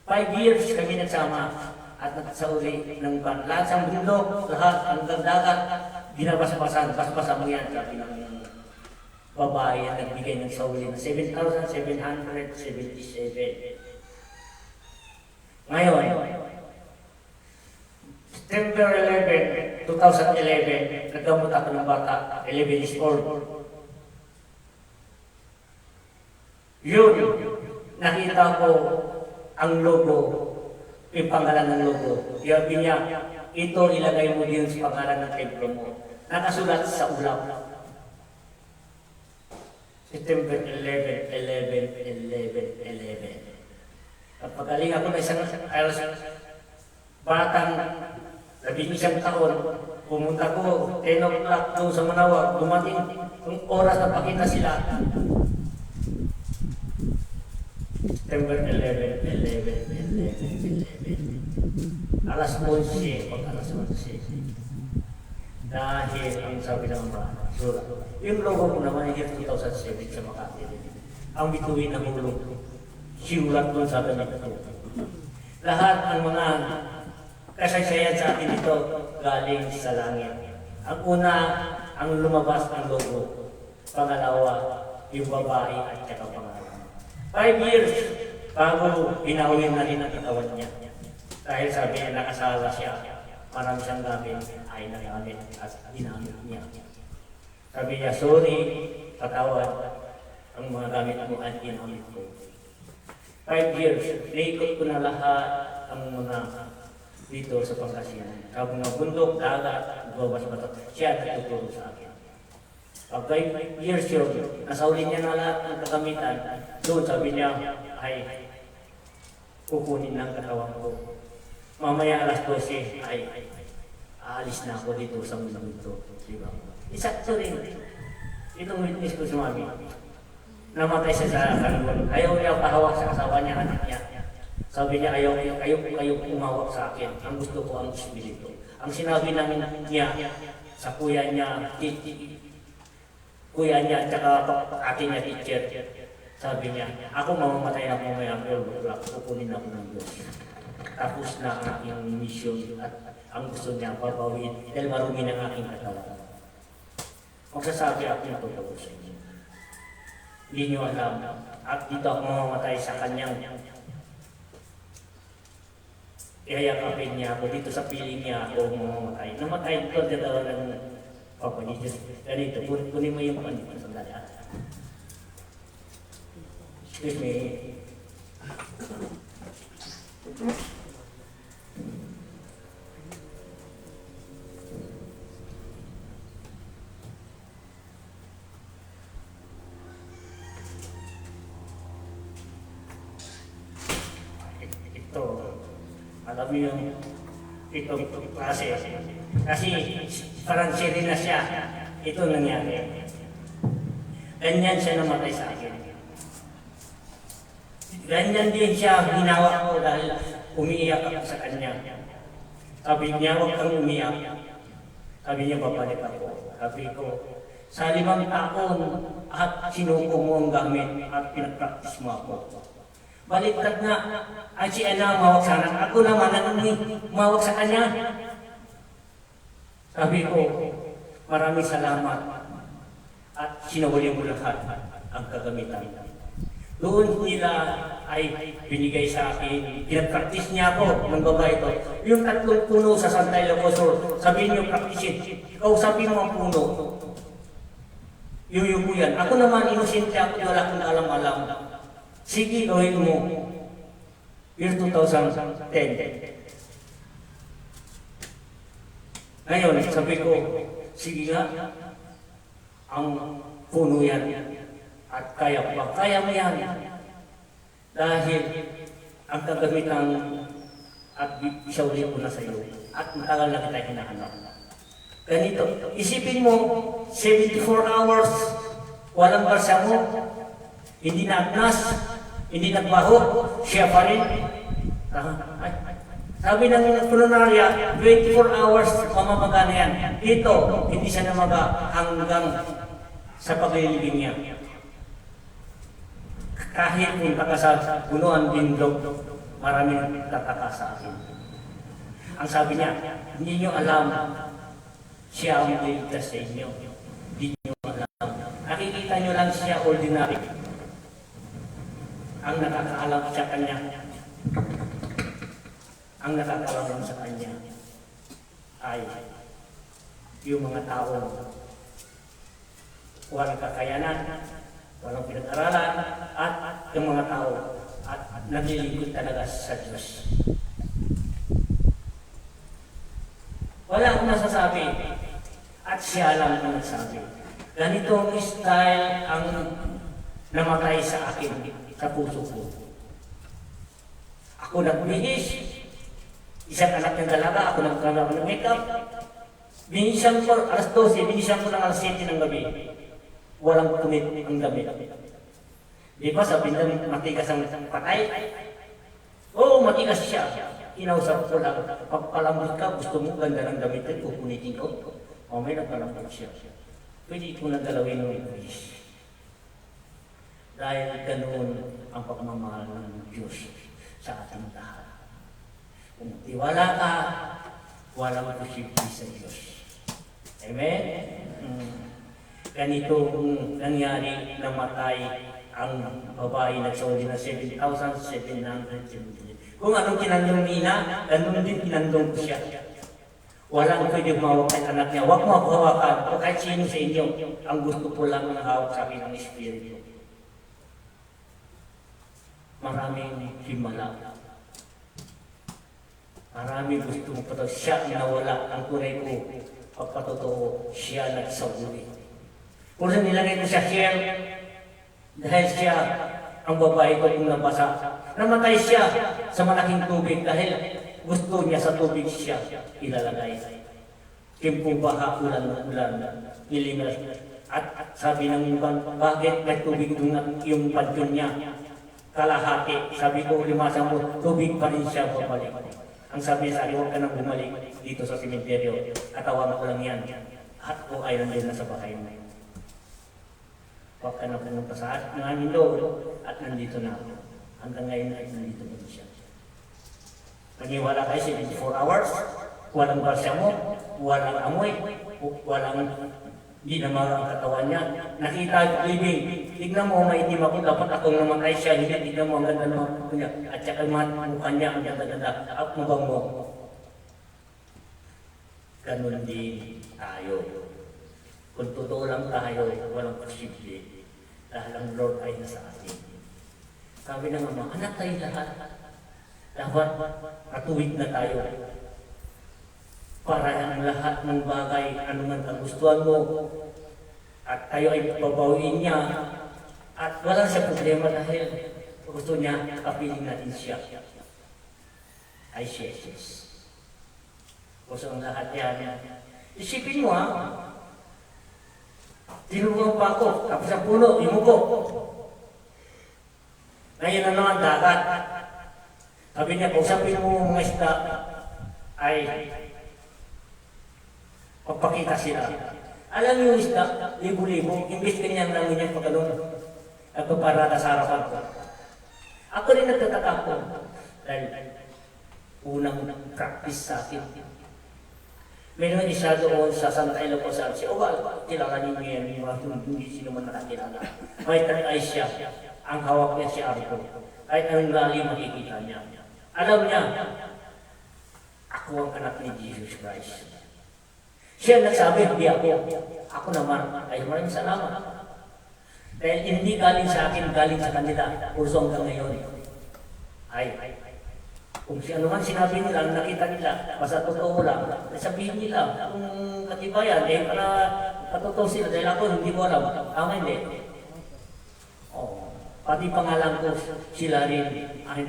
Speaker 1: 5 years kami nagsama at nagsauli ng ban. Lahat sa bundok, lahat, hanggang dagat, binabasbasan mo yan, sabi ng babae ang nagbigay ng sauli na 7,777. Ngayon, September 11, 2007, 2011, nagkamot ako ng bata, 11 years old. Yun, nakita ko ang logo, yung pangalan ng logo. Sabi niya, ito ilagay mo din sa pangalan ng templo mo. Nakasulat sa ulap. September 11, 11, 11, 11. At pagaling ako na isang batang 11 taon, pumunta ko, 10 o'clock doon sa Manawag, dumating yung oras na pakita sila. September 11, 11, 11, 11. Alas 11, pag alas 11. Dahil ang sabi ng mga sura. Yung logo ko naman year 2007 sa Makati. Ang bituin ng hulog. Siulat doon sa atin ito. Lahat ang mga kasaysayan sa atin ito galing sa langit. Ang una, ang lumabas ng logo. Pangalawa, yung babae at saka pangalawa. 5 years bago hinawin na rin ang katawan niya. Dahil sabi niya nakasala siya, marami siyang gamit ay nagamit at ginamit niya. Sabi niya, sorry, patawad, ang mga gamit mo ay ginamit ko. 5 years, naikot ko na lahat ang mga dito sa Pangasinan. Sa mga bundok, dagat, babas bato, siya nagtuturo sa akin. Pag 5 years yun, nasauli niya na lahat ng kagamitan, doon sabi niya, ay, kukunin ng katawan ko. Mamaya alas 12, ay, aalis na ako dito sa mundo ito. Diba? Isakto rin. Itong witness ko sumami. Namatay siya sa kanuwan. Ayaw niya pahawak sa asawa niya, anak niya. Sabi niya, ayaw umawak sa akin. Ang gusto ko ang espiritu. Ang sinabi namin niya sa kuya niya, at saka akin niya teacher, sabi niya, ako mamamatay ako mamaya, pero kukunin ako ng Diyos. Tapos na ang aking mission at ang gusto niya papawin dahil marumi ng aking katawan. Magsasabi ako ng totoo sa inyo. Hindi niyo alam. At dito ako mamamatay sa kanyang iyayakapin niya ako. Dito sa piling niya ako mamamatay. Namatay ko dito ng Papa ni Diyos. Ganito, kunin mo yung panito. Sandali. Excuse me. Ito, alam mo yung itong klase. Kasi parang siri na siya. Ito nangyari. Ganyan siya namatay sa akin. Ganyan din siya ginawa ko dahil umiiyak ako sa kanya. Sabi niya, huwag kang umiyak. Sabi niya, babalik ako. Sabi ko, sa 5 taon at sinuko mo ang gamit at pinag-practice mo ako. Baliktad na, ay si Ana mawag sa anak. Ako naman ang mawag sa kanya. Sabi ko, maraming salamat at sinawali mo lahat ang kagamitan. Doon nila ay binigay sa akin, pinag-practice niya ako ng babae ito. Yung 3 puno sa Santa Ilocosur, sabihin niyo practice, kausapin mo ang puno. Yuyuko yan. Ako naman, inosente ako, wala akong alam-alam. Sige, gawin mo. Year 2010. Ngayon, sabi ko, sige nga, ang puno yan. At kaya ko ba? Kaya mo yan. Dahil ang kagamitan at isawin ko na sa iyo. At matagal na kita hinahanap. Ganito, isipin mo, 74 hours, walang barsa mo, hindi nagnas, hindi nagbaho, siya pa rin. Sabi ng kulunarya, 24 hours mamamagana yan. Ito, hindi siya namaga hanggang sa paglilibing niya. Kahit punta ka sa punuan bindog, maraming tataka sa akin. Ang sabi niya, hindi niyo alam, siya ang ligtas sa inyo. Hindi niyo alam. Nakikita niyo lang siya ordinary. Ang nakakaalam sa kanya, ang nakakaalam sa kanya ay yung mga tao walang kakayanan, walang pinag-aralan, at yung mga tao at naglilingkod talaga sa Diyos. Wala akong masasabi at siya lang ang nagsabi. Ganitong style ang namatay sa akin, sa puso ko. Ako nagbihis, isang anak ng dalaga, ako nagkaroon ng makeup. Binisan ko alas 12, binisan ko ng alas 7 ng gabi. Walang kumit ang damit. Di ba sabi na matigas ang patay? Oo, matigas siya. Inausap ko lang, pagpalambot ka, gusto mo ganda ng damit at pupunitin ko. O may nagpalambot siya. Pwede ko na dalawin ng ibig. Dahil ganoon ang pagmamahal ng Diyos sa ating lahat. Kung tiwala ka, walang posible sa Diyos. Amen? Ganito kung nangyari, namatay ang babae na sauli na 7,770. Kung anong kinandong niya, ganun din kinandong ko siya. Walang pwede humawak ang anak niya. Huwag mo ako hawakan. O kahit sino sa inyo, ang gusto ko lang na hawak sa akin ang Espiritu. Maraming himala. Maraming gusto mo pa siya nawala ang tunay ko. Pagpatotoo, siya nagsauli. Kung saan nilagay ko siya here, dahil siya ang babae ko kung nabasa. Namatay siya sa malaking tubig dahil gusto niya sa tubig siya ilalagay. Timpong baha, ulan, nilimas. At sabi ng ibang, bakit may tubig yung padyon niya? Kalahati. Sabi ko, limasa mo, tubig pa rin siya babalik. Ang sabi sa akin, huwag ka nang bumalik dito sa sementeryo. Katawan ko lang yan. At ko ay nandun na sa bahay mo. Huwag ka na pumunta sa amin doon at nandito na ako. Hanggang ngayon ay nandito na siya. Maniwala kayo 74 hours, walang barsya mo, walang amoy, walang hindi na ang katawan niya. Nakita living, tignan mo maitim ako, dapat akong namatay siya, hindi tignan mo ang ganda ng mga niya. At saka mukha niya ang ganda-ganda, at mabang mo. Ganun din tayo. Kung totoo lang tayo, walang posible. Dahil ang Lord ay nasa atin. Sabi ng Ama, anak tayo lahat. Dapat katuwid na tayo. Para ang lahat ng bagay, anuman kagustuhan mo, at tayo ay babawiin niya. At wala siya problema dahil gusto niya, kapiling natin siya. Ay siya, Jesus. Gusto ang lahat yan. Isipin mo tinulungan pa ako, tapos ang puno, imuko. Ngayon na naman dagat. Sabi niya, kausapin mo mga isda, ay pagpakita sila. Alam niyo yung isda, libo-libo, imbis ganyan lang niya pagkalong nagpaparada sa harapan ko. Ako rin nagtataka ko, dahil unang practice sa akin. Meron isa doon sa Santa Ilocos si Oval, kilala niyo yan, yung mga hindi sino man nakakilala. May ay siya, ang hawak niya si Arco. Kahit anong lalim makikita niya. Alam niya, ako ang anak ni Jesus Christ. Siya nagsabi, hindi ako. Ako naman, ay maraming salamat. Dahil hindi galing sa akin, galing sa kanila, kurso hanggang ngayon. Kung ano man sinabi nila, nakita nila, basta totoo lang, sabihin nila, kung katibayan, para patotoo sila, dahil ako hindi ko alam, tama hindi. Pati pangalan ko, sila rin ay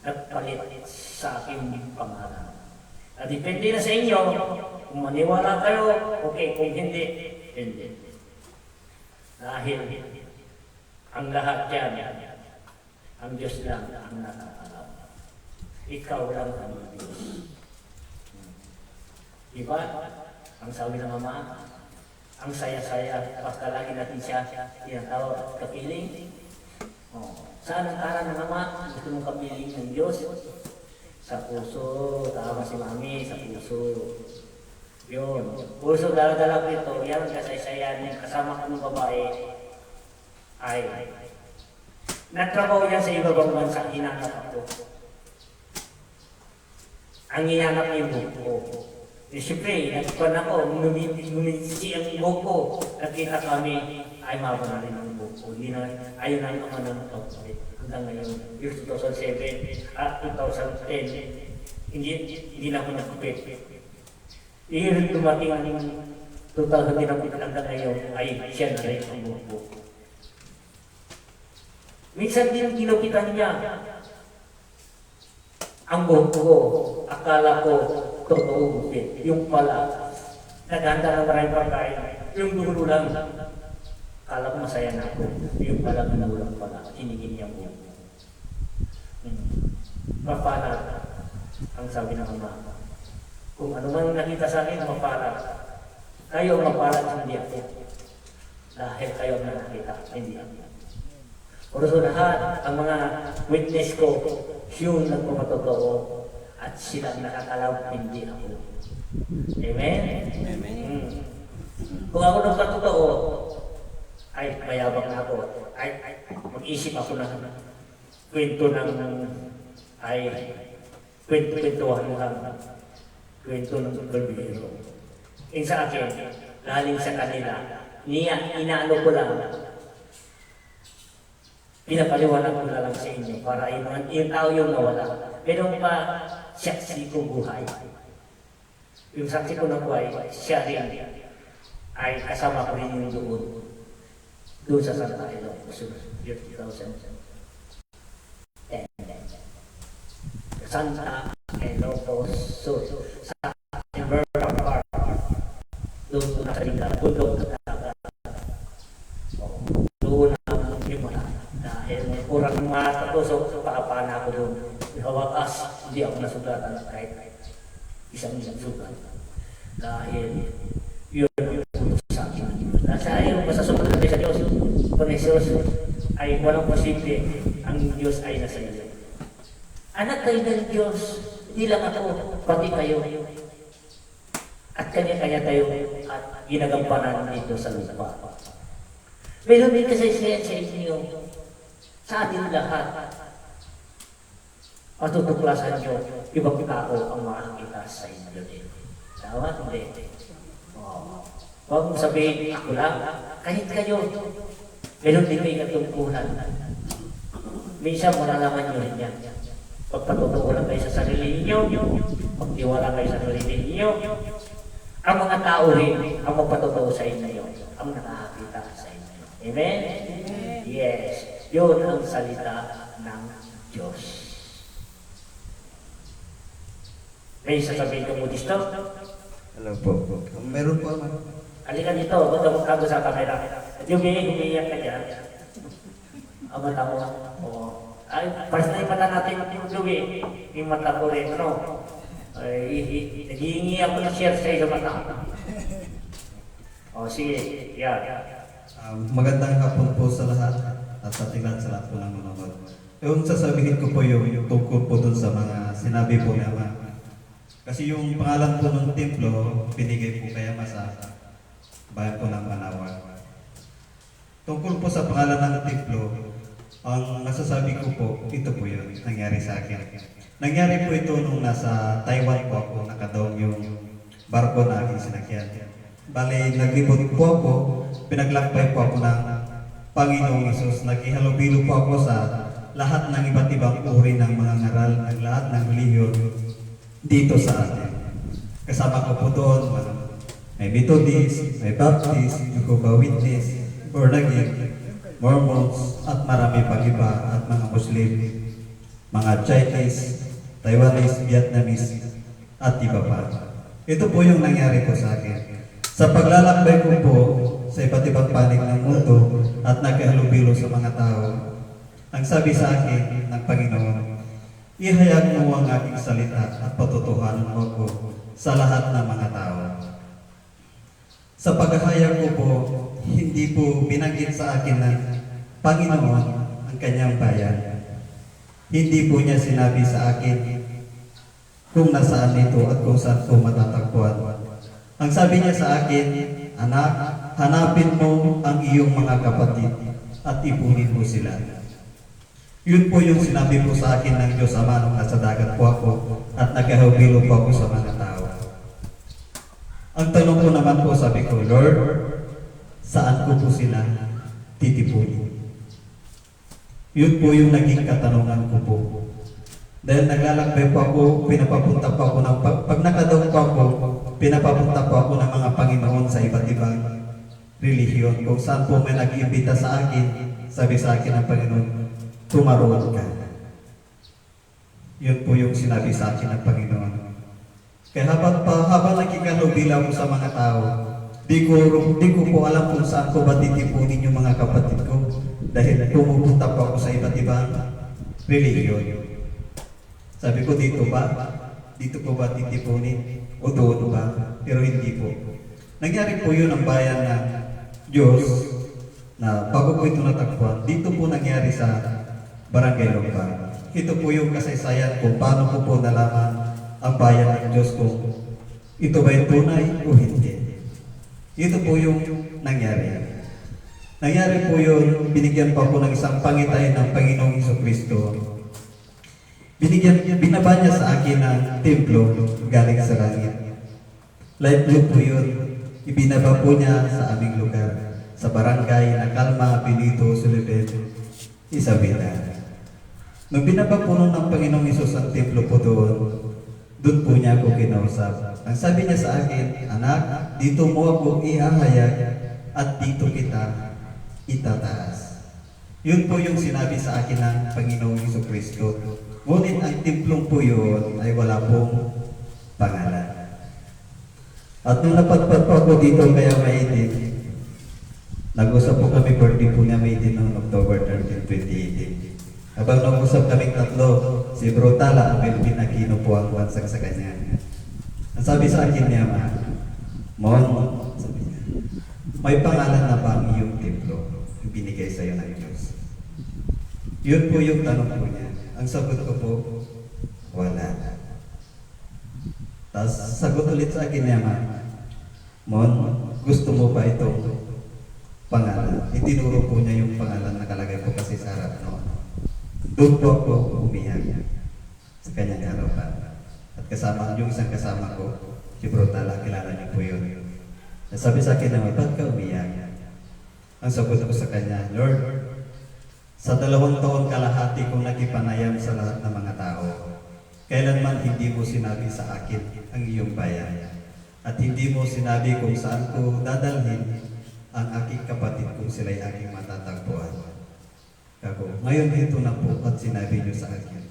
Speaker 1: nagpalit sa aking pangalan. Depende na sa inyo, kung maniwala kayo, okay, kung hindi, hindi. Dahil ang lahat yan, ang Diyos lang ang nakakaalam. Ikaw lang ang Diyos. Diba? Ang sabi ng Ama, ang saya-saya, pagkalagi natin siya, tinatawag kapiling. Saan ang karan ng Ama? Gusto mong kapiling ng Diyos? Sa puso, tama si Mami, sa puso. Yun. Puso, dala-dala ko ito, yan ang kasaysayan, kasama ko ng babae, ay nagtrabaho yan sa ibabang bansa, hinanap ako. Ang hinanap niya yung buko. Siyempre, nagpan ako, ngumisi ang buhok ko. Nakita kami, ay maba na rin ang buhok ko. Hindi na, ayun ang ama ng hanggang ngayon, year 2007 at 2010, hindi na ako nagkupit. Year dumating ang 2010 hanggang ngayon, ay siya na rin ang buhok ko. Minsan din kinupitan niya ang buhok ko. Akala ko totoo gupit. Yung pala, naghanda ng maraming pagkain. Yung dulo lang, akala ko masaya na ako. Yung pala, nanulang pala. Hinigin niya mo. Mapalad ang sabi ng ama. Kung ano man nakita sa akin, mapalad. Kayo mapalad, hindi ako. Dahil kayo na nakita, hindi ako. Pero sa lahat, ang mga witness ko, yung nagpapatotoo at silang nakakalaw, hindi ako. Amen? Amen. Kung ako nagpatotoo, ay mayabang na ako. Ay mag-isip ako ng kwento ng kwentuhan lang. Kwento ng barbero. Sa akin, galing sa kanila, inaano ko lang, pinapaliwanag ko na lang sa inyo para yung tao yung nawala. Pero pa saksi ko buhay. Yung saksi ko na buhay, siya rin ay kasama ko rin yung doon sa Santa Ilocos, year 2010. Santa Ilocos Sur, sa Inverna Park, doon ko nakalita, tulog na dagat. Doon ang himala. Dahil kurang mga tatusok, pakapana ako doon. Ikawakas, hindi ako nasugatan kahit isang sugat. Dahil yun yung putos sa akin. Nasa yung masasulat natin sa Diyos, kung Diyos ay walang posible, ang Diyos ay nasa iyo. Anak kayo ng Diyos, hindi lang ako, pati kayo. At kanya-kanya tayo at ginagampanan dito sa lupa. Pero may kasaysayan sa inyo, sa ating lahat, matutuklasan nyo, ibang tao ang makakita sa inyo din. Tama? Hindi. Huwag mong sabihin, ako lang, kahit kayo, meron din may katungkulan. Minsan malalaman nyo rin yan. Pagpatutuo lang kayo sa sarili niyo, magtiwala kayo sa sarili niyo, ang mga tao rin ang magpatutuo sa inyo, ang nakakita sa inyo. Amen? Yes. Yun ang salita ng Diyos. May sasabihin ko mo dito?
Speaker 6: Hello po. Meron po naman.
Speaker 1: Halika dito, ba't ako kago sa kamera? At yung umiiyak ka dyan, ang mata mo, ay, first time mata natin yung luwi, yung mata ko rin, ano? Naghihingi ako ng share sa iyo mata. Sige, yan.
Speaker 3: Magandang hapon po sa lahat at sa tingnan sa lahat po ng manonood. Yung sasabihin ko po yung tungkol po dun sa mga sinabi po ni Ama. Kasi yung pangalan po ng templo, binigay po kay Ama sa bayan po ng Manawan. Tungkol po sa pangalan ng templo, ang masasabi ko po, ito po yun, nangyari sa akin. Nangyari po ito nung nasa Taiwan po ako, nakadaong yung barko na aking sinakyan. Bale, naglibot po ako, pinaglakbay po ako ng Panginoong Isus. Naghihalubilo po ako sa lahat ng iba't ibang uri ng mga ngaral, ng lahat ng relihiyon dito sa atin. Kasama ko po doon, may Methodist, may Baptist, Jehovah's Witness, Born Again, Mormons, at marami pang iba, at mga Muslim, mga Chinese, Taiwanese, Vietnamese, at iba pa. Ito po yung nangyari po sa akin. Sa paglalakbay ko po sa iba't ibang panig ng mundo at nagkahalubilo sa mga tao, ang sabi sa akin ng Panginoon, ihayag mo ang aking salita at patutuhanan mo ko sa lahat ng mga tao. Sa paghahayag ko po, hindi po binanggit sa akin ng Panginoon ang kanyang bayan. Hindi po niya sinabi sa akin kung nasaan ito at kung saan ko matatagpuan. Ang sabi niya sa akin, anak, hanapin mo ang iyong mga kapatid at ipunin mo sila. Yun po yung sinabi po sa akin ng Diyos Ama nung nasa dagat po ako at nagkahubilo po ako sa mga tao. tanong ko naman po, sabi ko, Lord, saan ko po sila titipunin? Yun po yung naging katanungan ko po. Dahil naglalakbay po ako, pinapapunta po ako ng, pag nakadaw po ako, pinapapunta po ako ng mga Panginoon sa iba't ibang relihiyon. Kung saan po may nag-iimbita sa akin, sabi sa akin ng Panginoon, tumaroon ka. Yun po yung sinabi sa akin ng Panginoon. Kaya habang nakikalubila ko sa mga tao, di ko po alam kung saan ko ba titipunin yung mga kapatid ko. Dahil pumupunta po ako sa iba't ibang relihiyon. Sabi ko, dito ba? Dito ko ba titipunin? O doon ba? Pero hindi po. Nangyari po yun ang bayan ng Diyos na bago po ito natagpuan. Dito po nangyari sa Barangay Lomba. Ito po yung kasaysayan kung paano po nalaman ang bayan ng Diyos kung ito ba yung tunay o hindi. Ito po yung nangyari. Nangyari po yun, binigyan pa po ng isang pangitay ng Panginoong Jesucristo. Binaba niya sa akin ng templo galing sa langit. Light blue po yun, ibinaba po niya sa aming lugar, sa barangay na Calma, Benito, Sullivan, Isabela. Nung binaba po nun ng Panginoong Isus ang templo po doon po niya ako kinausap. Ang sabi niya sa akin, anak, dito mo ako ihahayag at dito kita itataas. Yun po yung sinabi sa akin ng Panginoong Jesucristo. Ngunit ang templong po yun ay wala pong pangalan. At nung napadpad po ako dito kaya Maydin, nag-usap po kami birthday po niya Maydin noong October 13, 2018. Habang nag-usap kaming tatlo, si Bro Tala, ang Melvin Aquino po ang wansag sa kanya. Ang sabi sa akin niya, Mon, sabi niya, may pangalan na ba ang iyong templo? Binigay sa iyo ng Diyos. Yun po yung tanong ko niya. Ang sagot ko po, wala. Tapos sagot ulit sa akin niya, Mon, gusto mo ba itong pangalan? Itinuro po niya yung pangalan na nakalagay po kasi sa harap noon. Doon po ako umiyak sa kanyang harapan. At kasama, yung isang kasama ko, si Bro Tala, kilala niyo po yun. Sabi sa akin naman, ba't ka umiyak? Ang sagot ko sa kanya, Lord, sa 2 taon kalahati kong nakipanayam sa lahat ng mga tao, kailanman hindi mo sinabi sa akin ang iyong bayan. At hindi mo sinabi kung saan ko dadalhin ang aking kapatid kung sila'y aking matatagpuan. Kako, ngayon dito na po at sinabi niyo sa akin.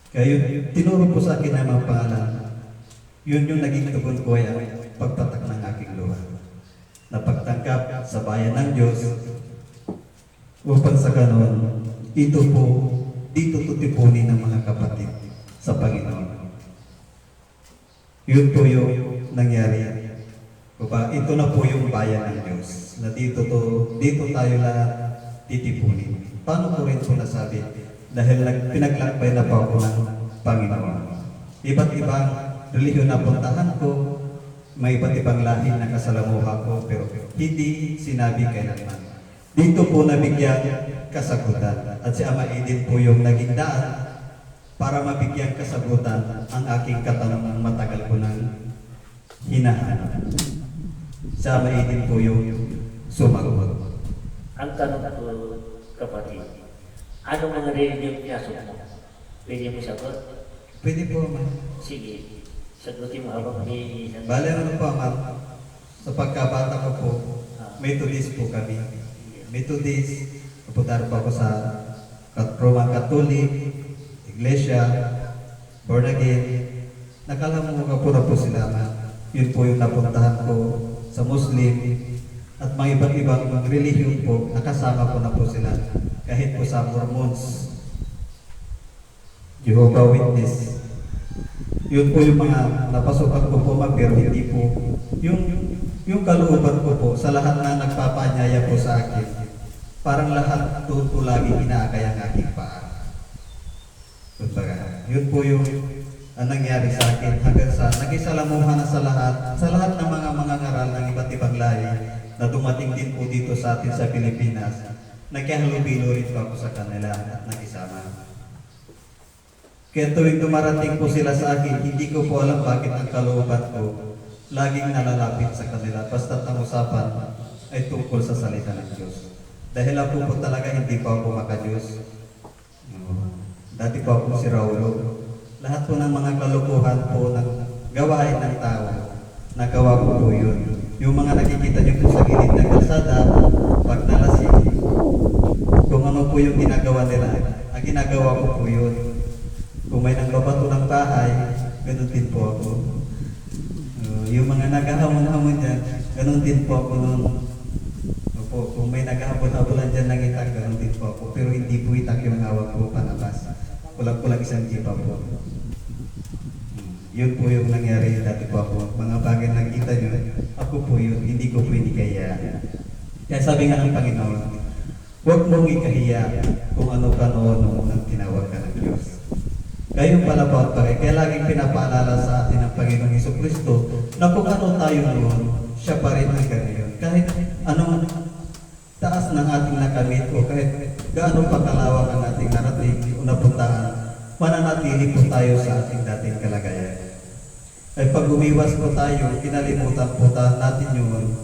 Speaker 3: Kaya tinuro po sa akin ang mga pangalan. Yun yung naging tugon ko ay ang pagtatak ng aking luha. Na pagtangkap sa bayan ng Diyos upang sa ganon, dito tutipunin ng mga kapatid sa Panginoon. Yun po yung nangyari. Ito na po yung bayan ng Diyos na dito tayo lahat titipunin. Paano ko rin po nasabi? Dahil pinaglakbay na po ako ng Panginoon. Iba't ibang relihiyon na puntahan ko, may iba't ibang lahi na kasalamuha ko, pero hindi sinabi kailanman. Dito po nabigyan kasagutan. At si Ama Edin po yung naging daan para mabigyan kasagutan ang aking katanungang matagal ko nang hinahanap. Si Ama Edin po yung sumagot.
Speaker 1: Ang tanong ko, kapatid, ano mga religion niya mo? Pwede mo sagot?
Speaker 3: Pwede po, Ama.
Speaker 1: Sige, sagutin mo habang hinihingi.
Speaker 3: Bale, ano po, Ama? Sa pagkabata ko po, Methodist po kami. Methodist, napunta po ako sa Roman Catholic, Iglesia, born again. Nakalamuha po na po sila, Ama. Yun po yung napuntahan ko sa Muslim. At mga ibang relihiyon po, nakasama ko na po sila. Kahit po sa Mormons, Jehovah Witness. Yun po yung mga napasukan ko po, pero hindi po. Yung kalooban ko po, sa lahat na nagpapanyaya po sa akin, parang lahat doon po lagi inaakay ang aking paa. Yun po yung nangyari sa akin hanggang sa nag-isalamuhan na sa lahat ng mga ngaral ng iba't ibang lahi na dumating din po dito sa atin sa Pilipinas. Nagkahalubilo rin po ako sa kanila at nakisama. Kaya tuwing dumarating po sila sa akin, hindi ko po alam bakit ang kalooban ko laging nalalapit sa kanila basta ang usapan ay tungkol sa salita ng Diyos. Dahil ako po talaga hindi pa ako maka-Diyos. Dati pa ako si Raulo. Lahat po ng mga kalukuhan po ng gawain ng tao, nagawa ko po yun. Yung mga nakikita niyo po sa gilid ng kalsada, pag nalasing, kung ano po yung ginagawa nila, ang ginagawa ko po yun. Kung may nangbabato ng bahay, ganun din po ako. Yung mga naghahamon-hamon dyan, ganun din po ako noon. Opo, kung may naghahabol-habulan dyan ng itak, ganun din po ako. Pero hindi po itak yung hawak ko panabas. Kulang-kulang isang jipa po. Yun po yung nangyari dati po ako. Mga bagay na nakita nyo, ako po yun, hindi ko po kaya. Kaya sabi nga ng Panginoon, huwag mong ikahiya kung ano ka noon nang tinawag ka ng Diyos. Gayon pala po at kaya laging pinapaalala sa atin ng Panginoong Jesucristo na kung ano tayo noon, siya pa rin hanggang ngayon. Kahit anong taas ng ating nakamit o kahit gaano pa kalawak ang ating narating o napuntahan, mananatili po tayo sa ating dating kalagayan. Ay pag umiwas po tayo, kinalimutan po natin yun,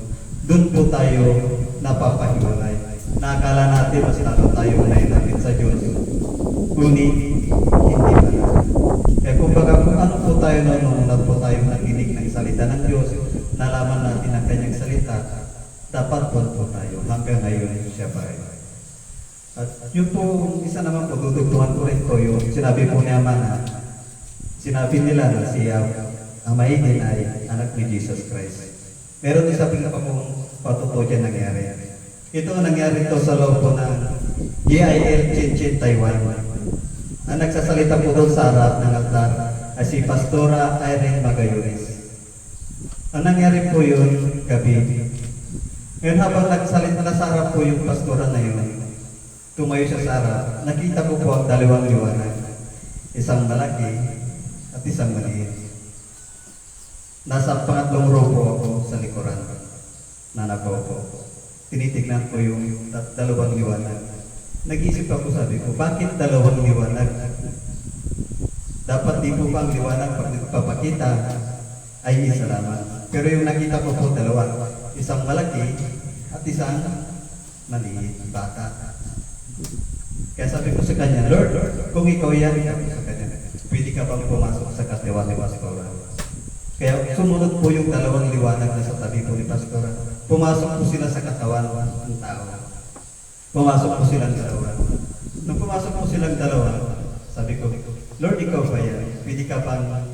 Speaker 3: doon po tayo napapahiwalay. Nakakala natin mas lalo tayo nainapit sa Diyos. Ngunit, hindi pa na. Kaya kumbaga kung ano po tayo nung po tayo nakinig ng salita ng Diyos, nalaman natin ang kanyang salita, dapat po tayo. Hanggang ngayon siya pa rin. At yun po, isa naman po, tutugtungan ko rin po yung sinabi po ni Amana. Sinabi nila na si Amaydin ay anak ni Jesus Christ. Meron isa pa pong patuto dyan nangyari. Ito ang nangyari to sa loob po ng GIL Chinchin, Taiwan. Ang nagsasalita po doon sa harap ng altar ay si Pastora Irene Magayones. Ang nangyari po yun gabi. Ngayon habang nagsalita na sa harap po yung pastora na yun, tumayo siya sa harap, nakita ko po ang dalawang liwanag. Isang malaki at isang maliit. Nasa pangatlong row po ako sa likuran na nakaupo. Tinitignan ko yung dalawang liwanag. Nag-isip ako, sabi ko, bakit dalawang liwanag? Dapat di po ba ang liwanag pag nagpapakita ay isa lamang. Pero yung nakita ko po dalawa, isang malaki at isang maliit, bata. Kaya sabi ko sa kanya, Lord, kung ikaw yan, sa kanya, pwede ka bang pumasok sa katiwa ni Pastora? Kaya sumunod po yung dalawang liwanag na sa tabi po ni Pastora. Pumasok po sila sa katawan ng tao. Pumasok po silang dalawa. Nung pumasok po silang dalawa, sabi ko, Lord, ikaw ba yan? Pwede ka bang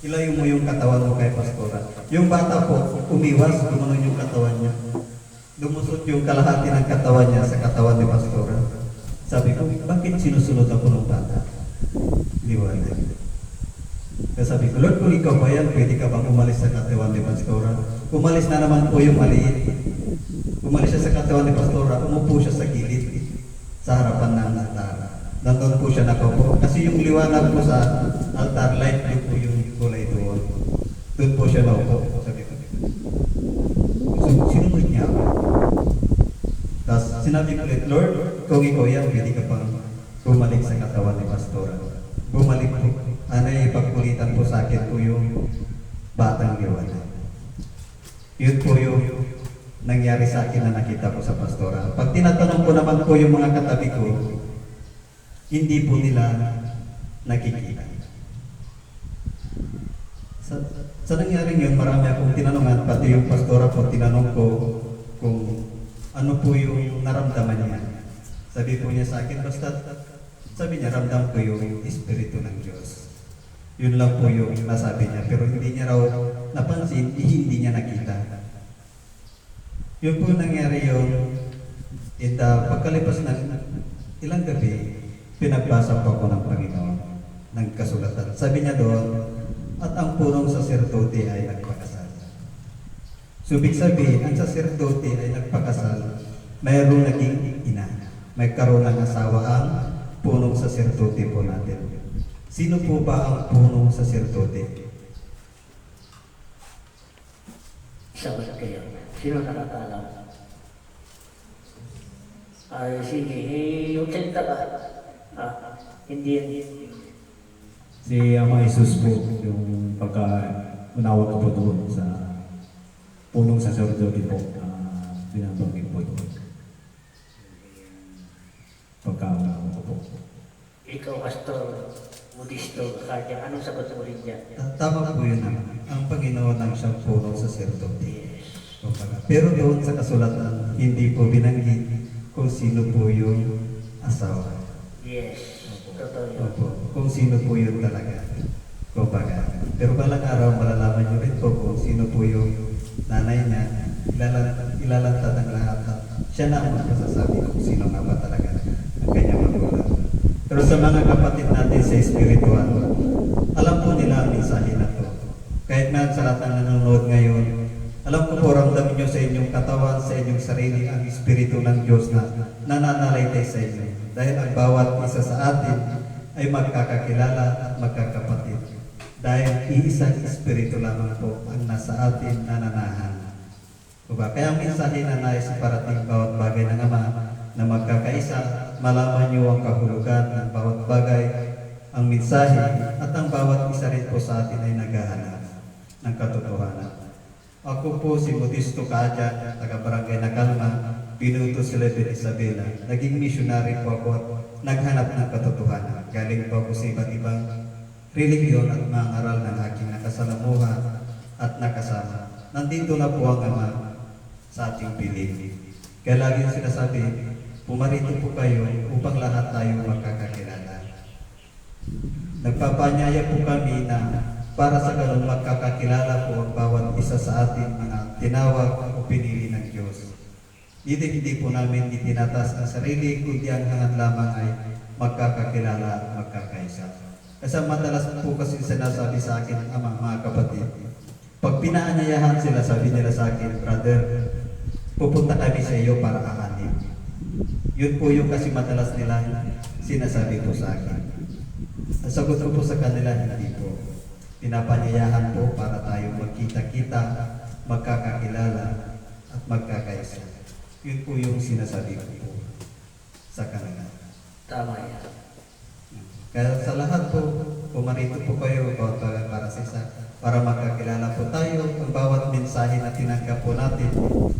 Speaker 3: ilayo mo yung katawan mo kay Pastora? Yung bata po, umiwas, gumanon yung katawan niya. Lumusot yung kalahati ng katawan niya sa katawan ni Pastora. Sabi ko, bakit sinusunod ako ng bata? Liwanag. Kaya sabi ko, Lord, kung ikaw ba yan, pwede ka bang umalis sa katawan ni Pastora? Umalis na naman po yung maliit. Umalis siya sa katawan ni Pastora, umupo siya sa gilid sa harapan ng altar. Nandun po siya nakaupo. Kasi yung liwanag po sa altar, light blue po yung kulay doon. Doon po siya nakaupo. Sabi ko, sinunod niya ako. Tapos sinabi ko ulit, Lord, kung ikaw yan, pwede ka pang bumalik sa katawan ni Pastora. Bumalik po. Anay, ipagkulitan po sa akin po yung batang liwanag. Yun po yung nangyari sa akin na nakita ko sa Pastora. Pag tinatanong ko naman po yung mga katabi ko, hindi po nila nakikita. Sa nangyari yun, marami akong tinanongan, pati yung Pastora po, tinanong ko kung ano po yung naramdaman niya. Sabi po niya sa akin, basta sabi niya, ramdam ko yung Espiritu ng Diyos. Yun lang po yung nasabi niya, pero hindi niya raw napansin, hindi niya nakita. Yun po nangyari yun, pagkalipas ng ilang gabi, pinagbasa po ako ng Panginoon ng kasulatan. Sabi niya doon, at ang punong saserdote ay nagpakasal. So, ibig sabihin, ang saserdote ay nagpakasal, mayroong naging ina. May karoon ng asawa ang punong saserdote po natin. Sino po ba ang punong saserdote?
Speaker 1: Sagot kayo. Sino nakakaalam? Ay, sige. Yung tenta ka. Hindi.
Speaker 4: Si Ama Jesus po, yung pagka-unawa ko po doon sa punong sacerdote po na binabanggit po ito. Pagkauna ko po.
Speaker 1: Ikaw, Pastor Budisto, kaya anong sagot mo rin dyan?
Speaker 3: Tama po yun naman. Ang Panginoon ang siyang punong sacerdote.
Speaker 1: Yes.
Speaker 3: Kumbaga. Pero doon sa kasulatan, hindi po binanggit kung sino po yung asawa.
Speaker 1: Yes. Totoo yun.
Speaker 3: Opo, kung sino po yun talaga. Kumbaga. Pero balang araw, malalaman nyo rin po kung sino po yung nanay niya. Ilalantad ang lahat. Siya na ang magsasabi kung sino nga ba talaga ang kanyang magulang. Pero sa mga kapatid natin sa espiritual, alam po nila ang mensahe na to. Kahit na sa lahat ng nanonood ngayon, alam ko po, ramdamin nyo sa inyong katawan, sa inyong sarili, ang Espiritu ng Diyos na nananalaytay sa inyo. Dahil ang bawat isa sa atin ay magkakakilala at magkakapatid. Dahil iisang Espiritu lamang po ang nasa atin nananahan. Diba? Kaya ang mensahe na nais iparating bawat bagay ng Ama na magkakaisa at malaman nyo ang kahulugan ng bawat bagay, ang mensahe at ang bawat isa rin po sa atin ay naghahanap ng katotohanan. Ako po si Modesto Kaadya, taga-barangay Nakalma, pinuto si Lebel Isabela. Naging missionary po ako at naghanap ng katotohanan. Galing po ako sa iba't ibang religiyon at mga aral ng aking nakasalamuha at nakasama. Nandito na po ang Ama sa ating piling. Kaya lagi sinasabi, pumarito po kayo upang lahat tayo magkakakilala. Nagpapanyaya po kami na para sa ganun magkakakilala po ang bawat isa sa atin mga tinawag o pinili ng Diyos. Hindi po namin itinatas ang sarili, kundi ang hangad lamang ay magkakakilala at magkakaisa. Kasi madalas po kasi sinasabi sa akin ang mga kapatid, pag pinaanyayahan sila, sabi nila sa akin, brother, pupunta kami sa iyo para aanin. Yun po yung kasi madalas nila sinasabi po sa akin. Ang sagot ko po sa kanila, hindi po. Pinapanyayahan po para tayo magkita-kita, magkakakilala, at magkakaisa. Yun po yung sinasabi ko po sa kanila.
Speaker 1: Tama yan.
Speaker 3: Kaya sa lahat po, pumarito po kayo para sa isa, para magkakilala po tayo. Ang bawat mensahe na tinanggap po natin,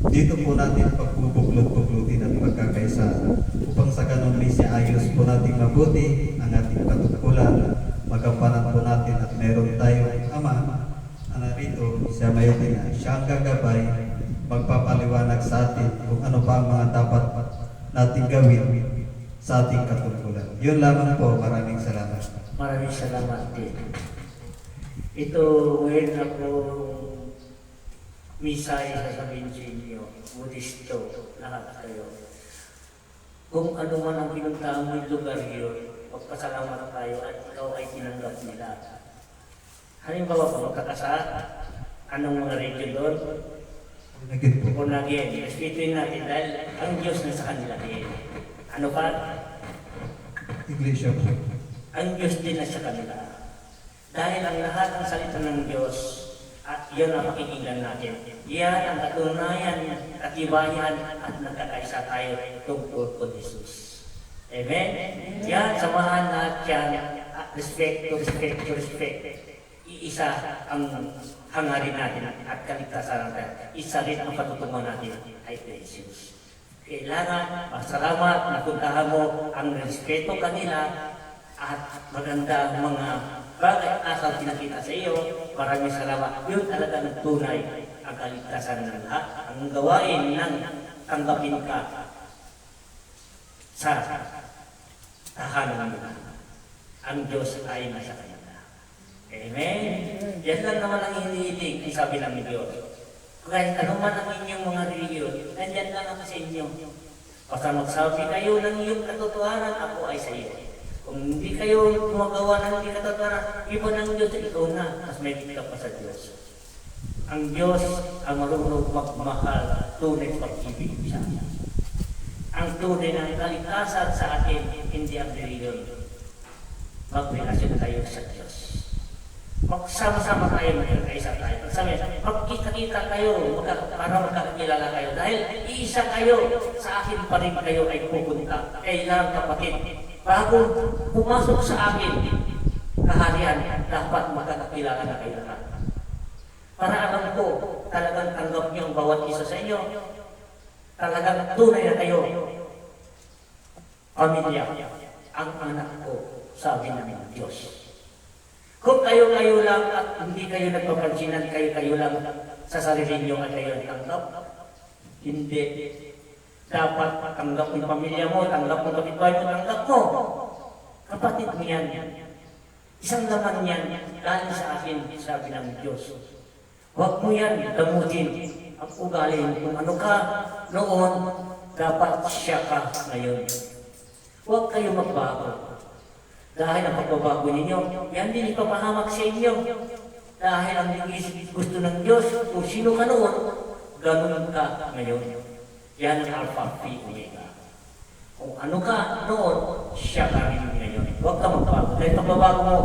Speaker 3: dito po natin pagbubuklod-buklutin at magkakaisa. Upang sa ganun may ayos po natin mabuti ang ating katungkulan. Magampanan po natin at meron tayong Ama na narito, siya mayroon na, siya ang gagabay, magpapaliwanag sa atin kung ano pa ang mga dapat nating gawin sa ating katungkulan. Yun lamang po, maraming salamat.
Speaker 1: Maraming salamat din. Ito, ngayon ako misay sasabihin sa inyo, Budisto, lahat kayo. Kung ano man ang pinuntahan mo yung lugar yun, magpasalamat tayo at ikaw ay tinanggap nila. Halimbawa pa magkakasa, anong mga region doon?
Speaker 3: Nagit po.
Speaker 1: Kung naging, respetuin natin dahil ang Diyos na sa kanila din. Ano pa?
Speaker 3: Iglesia po.
Speaker 1: Ang Diyos din na sa kanila. Dahil ang lahat ng salita ng Diyos, at yan ang pakikinggan natin. Yan ang katunayan, katibayan, at nagkakaisa tayo tungkol kay Jesus. Amen? Yan, samahan natin yan. Respect. Iisa ang hangarin natin at kaligtasan natin. Isa rin ang patutungan natin ay kay Jesus. Kailangan, masalamat, napuntahan mo ang respeto kanila at maganda mga bagay asal pinakita sa iyo. Maraming salamat. Yun talaga ng tunay ang kaligtasan ng lahat. Ang gawain ng tanggapin ka sa tahanan nila. Ang Diyos ay nasa kanila. Amen? Yan lang naman ang hinihiling, sabi ng Diyos. Kahit ano man ang inyong mga reliyon, nandyan lang ako sa inyo. Basta magsabi kayo ng iyong katotohanan, ako ay sa iyo. Kung hindi kayo gumagawa ng hindi katotohanan, iba ng Diyos, ikaw na, mas may ka pa sa Diyos. Ang Diyos ang marunong magmahal, tunay pag-ibig sa atin. Ang tunay ng kaligtasan sa atin, hindi ang reliyon. Magrelasyon tayo sa Diyos. Magsama-sama tayo, magkakaisa tayo. Magkita-kita kayo para magkakilala kayo. Dahil iisa kayo, sa akin pa rin kayo ay pupunta. Kailangan kapatid, bago pumasok sa akin, kaharian, dapat magkakilala na kayo lahat. Para alam ko, talagang tanggap niyo ang bawat isa sa inyo. Talagang tunay na kayo. Pamilya, ang anak ko, sabi ng Diyos. Kung kayo-kayo lang at hindi kayo nagpapansinan, kayo-kayo lang sa sarili niyo at kayo tanggap, hindi. Dapat tanggap mo yung pamilya mo, tanggap mo kapitbahay mo, tanggap mo. Kapatid mo yan. Isang laman yan, dahil sa akin, sabi ng Diyos. Huwag mo yan damutin ang ugali mo. Kung ano ka noon, dapat siya ka ngayon. Huwag kayo magbago. Dahil ang pagbabago ninyo, yan din ipapahamak sa inyo. Dahil ang gusto ng Diyos, kung sino ka noon, ganun ka ngayon. Yan ang Alpha Phi Omega. Kung ano ka noon, siya ka rin ngayon. Huwag ka magbago. Dahil pagbabago mo,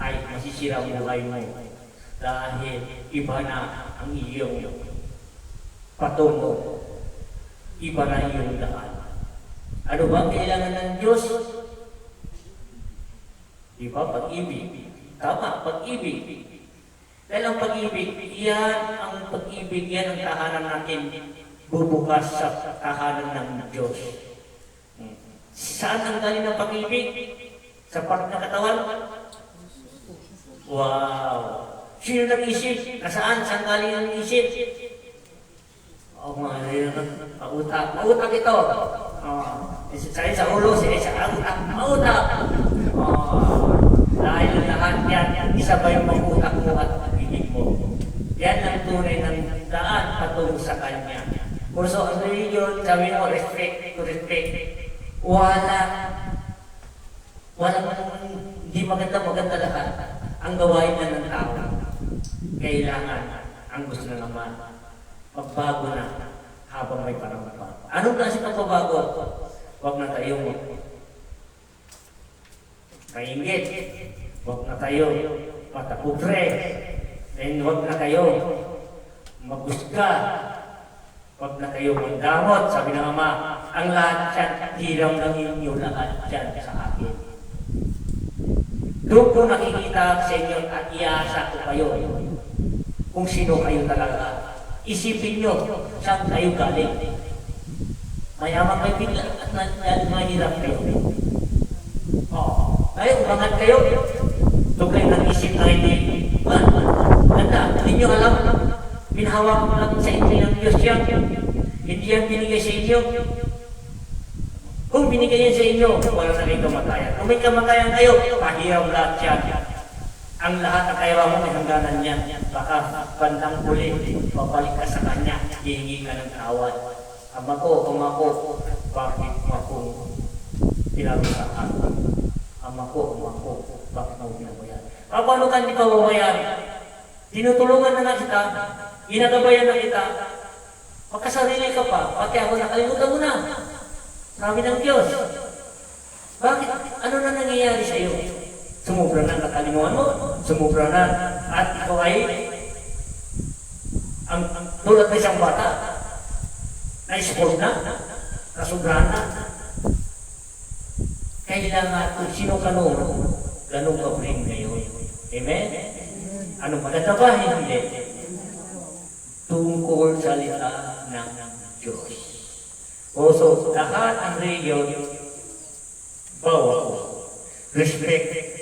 Speaker 1: ay masisira ang buhay mo. Dahil iba na ang iyong patungo. Iba na iyong daan. Ano ba ang kailangan ng Diyos? Diba? Pag-ibig. Tama, pag-ibig. Dahil ang pag-ibig, yan ang pag-ibig, yan ang tahanan natin bubukas sa tahanan ng Diyos. Saan ang galing ng pag-ibig? Sa part ng katawan? Wow! Sino nag-isip? Nasaan? Saan galing ang isip? Oh, mga pautak. Pautak ito. Sa ulo, sa utak. Pautak. Dahil lahat yan, isa ba yung mag-utak mo at pag-ibig mo? Yan ang tunay ng daan patungo sa Kanya. Kurso ang religion, sabi mo, respect to respect. Hindi maganda lahat. Ang gawain na ng tao. Kailangan, ang gusto na naman, magbago na habang may parang-parang. Anong klase pagbabago? Huwag na tayong kaingit. Huwag na tayo matakubre. And huwag na kayo magusga. Huwag na kayo magdamot. Sabi ng Ama, ang lahat yan, hiraw ng inyo lahat dyan sa akin. Doon ko nakikita sa inyo at iasa ko kayo kung sino kayo talaga. Isipin nyo, saan kayo galing. Mayaman kayo bigla at mahirap kayo. Ay, umangat kayo. Doon kayo nag-isip na hindi. Ganda, hindi nyo alam. Pinahawak lang sa inyo ng Diyos yan. Hindi yan binigay sa inyo. Kung binigay yan sa inyo, wala na kayo kamatayan. Kung may kamatayan kayo, pahiraw lahat yan. Ang lahat ng kairaw mo may hangganan yan. Baka bandang huli, babalik ka sa Kanya, hihingi ka ng tawad. Ama ko, bakit mo akong pinarusahan? Ama ko, bakit mo pinabayaan? Paano ka hindi pababayaan? Tinutulungan na kita, ginagabayan na kita, magkasarili ka pa, pati ako nakalimutan mo na. Sabi ng Diyos, bakit? Ano na nangyayari sa iyo? Sumubra na nakalimutan mo, sumubra na, at ikaw ay ang tulad na isang bata, na-sport na, nasubrahan na. Kailangan kung sino ka noon, ganun ka rin ngayon. Amen? Ano maganda ba? Hindi. Tungkol salita ng Diyos. So, lahat ang reliyon, bawa ko. Respect.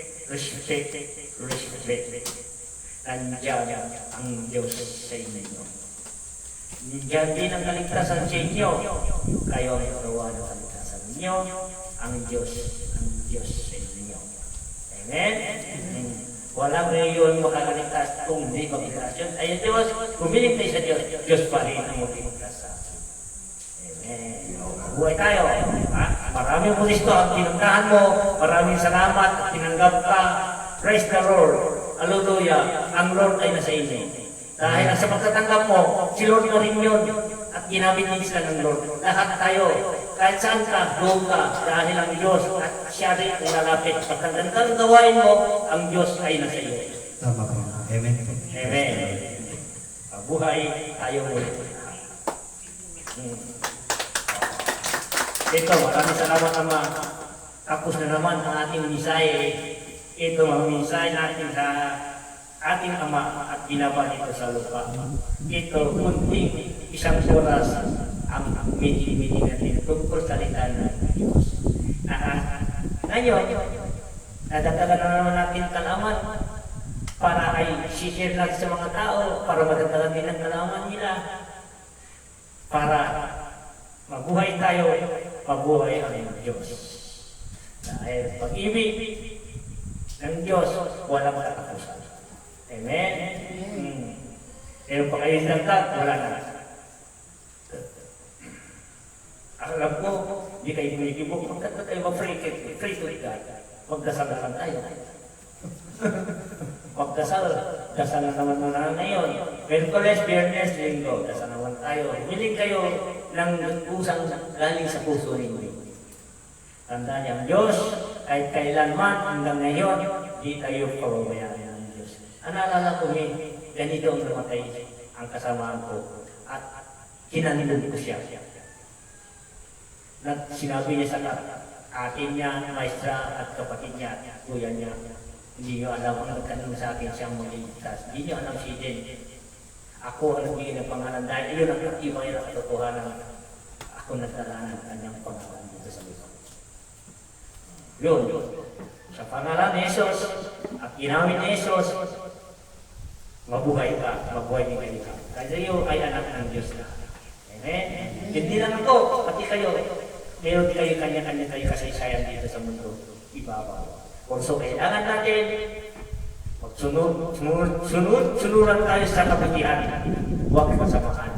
Speaker 1: Nandiyan ang Diyos sa inyo. Nandiyan din ang kaligtasan sa inyo. Kayo ang gawa ng kaligtasan ninyo. Ang Diyos sa inyo. Amen? Walang reliyon makakaligtas kung hindi magligtas yun. Ay, Diyos, kumilig tayo sa Diyos. Diyos pa rin ang magligtas sa atin. Amen. Buhay tayo. Maraming pulisto ang tinagdahan mo. Maraming salamat at tinanggap ka. Praise the Lord. Hallelujah. Ang Lord ay nasa inyo. Dahil sa pagtatanggap mo, si Lord na rin yun. At ginamit din sila ng Lord. Lahat tayo. Kahit saan ka, doon ka. Dahil ang Diyos at siya rin ang lalapit. Pagkaganda ang gawain mo, ang Diyos ay nasa iyo.
Speaker 3: Tama po. Amen po.
Speaker 1: Amen. Buhay tayo ulit. Ito, maraming salamat Ama. Tapos na naman ang ating misay. Ito ang misay natin sa ating Ama at ginaba ito sa lupa. Ito, kunting isang oras ang meeting natin tungkol sa litan ng Diyos. Ngayon, nadagdagan na naman natin kalaman para ay share natin sa mga tao, para madagdagan din ang kalaman nila, para mabuhay tayo, mabuhay ang Diyos. Dahil pag-ibig ng Diyos, walang katapusan. Amen? Pero pa kayo dagdag, wala na. Alam ko, hindi kayo kumikibok. Magkata tayo mag-free to God. Magdasal na lang tayo. Magdasal, dasal na naman na ngayon. Merkules, Biyernes, Linggo, dasal naman tayo. Hiling kayo ng usang galing sa puso ninyo. Tandaan niya, ang Diyos, kahit kailanman hanggang ngayon, di tayo pababayaan ng Diyos. Naalala ko ganito ang namatay ang kasamaan ko at kinanilog ko siya. Sinabi niya sa atin niya, maestra at kapatid niya, kuya niya, hindi niyo alam ang nagtanong sa akin siyang maligtas. Hindi niyo alam si Jen. Ako ang nagbigay ng pangalan dahil yun ang katibay na katotohanan. Ako nagdala ng kanyang pangalan dito sa lupa. Yun. Sa pangalan ni Jesus at ginamit ni Jesus, mabuhay ka, mabuhay din kayo. Kasi iyo ay anak ng Diyos na. Amen? Hindi lang ito, pati kayo. Meron kayo kanya-kanya kayo kasaysayan dito sa mundo. Ibabaw. So, kailangan natin sunuran tayo sa kabutihan. Huwag masamahan.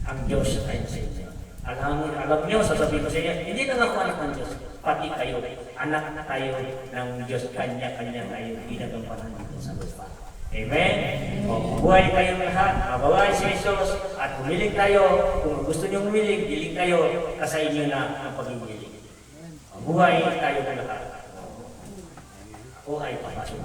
Speaker 1: Ang Diyos ay sa inyo. Alam niyo, sasabihin ko sa inyo, hindi lang ako anak ng Diyos. Pati kayo, anak na tayo ng Diyos. Kanya-kanya tayo ginagampanan dito sa lupa. Amen? Buhay kayo lahat, mababae si Jesus, at humiling tayo. Kung gusto nyo humiling, hiling kayo, kasi inyo na ang pag-hiling. Buhay tayo lahat. Ako ay papasok.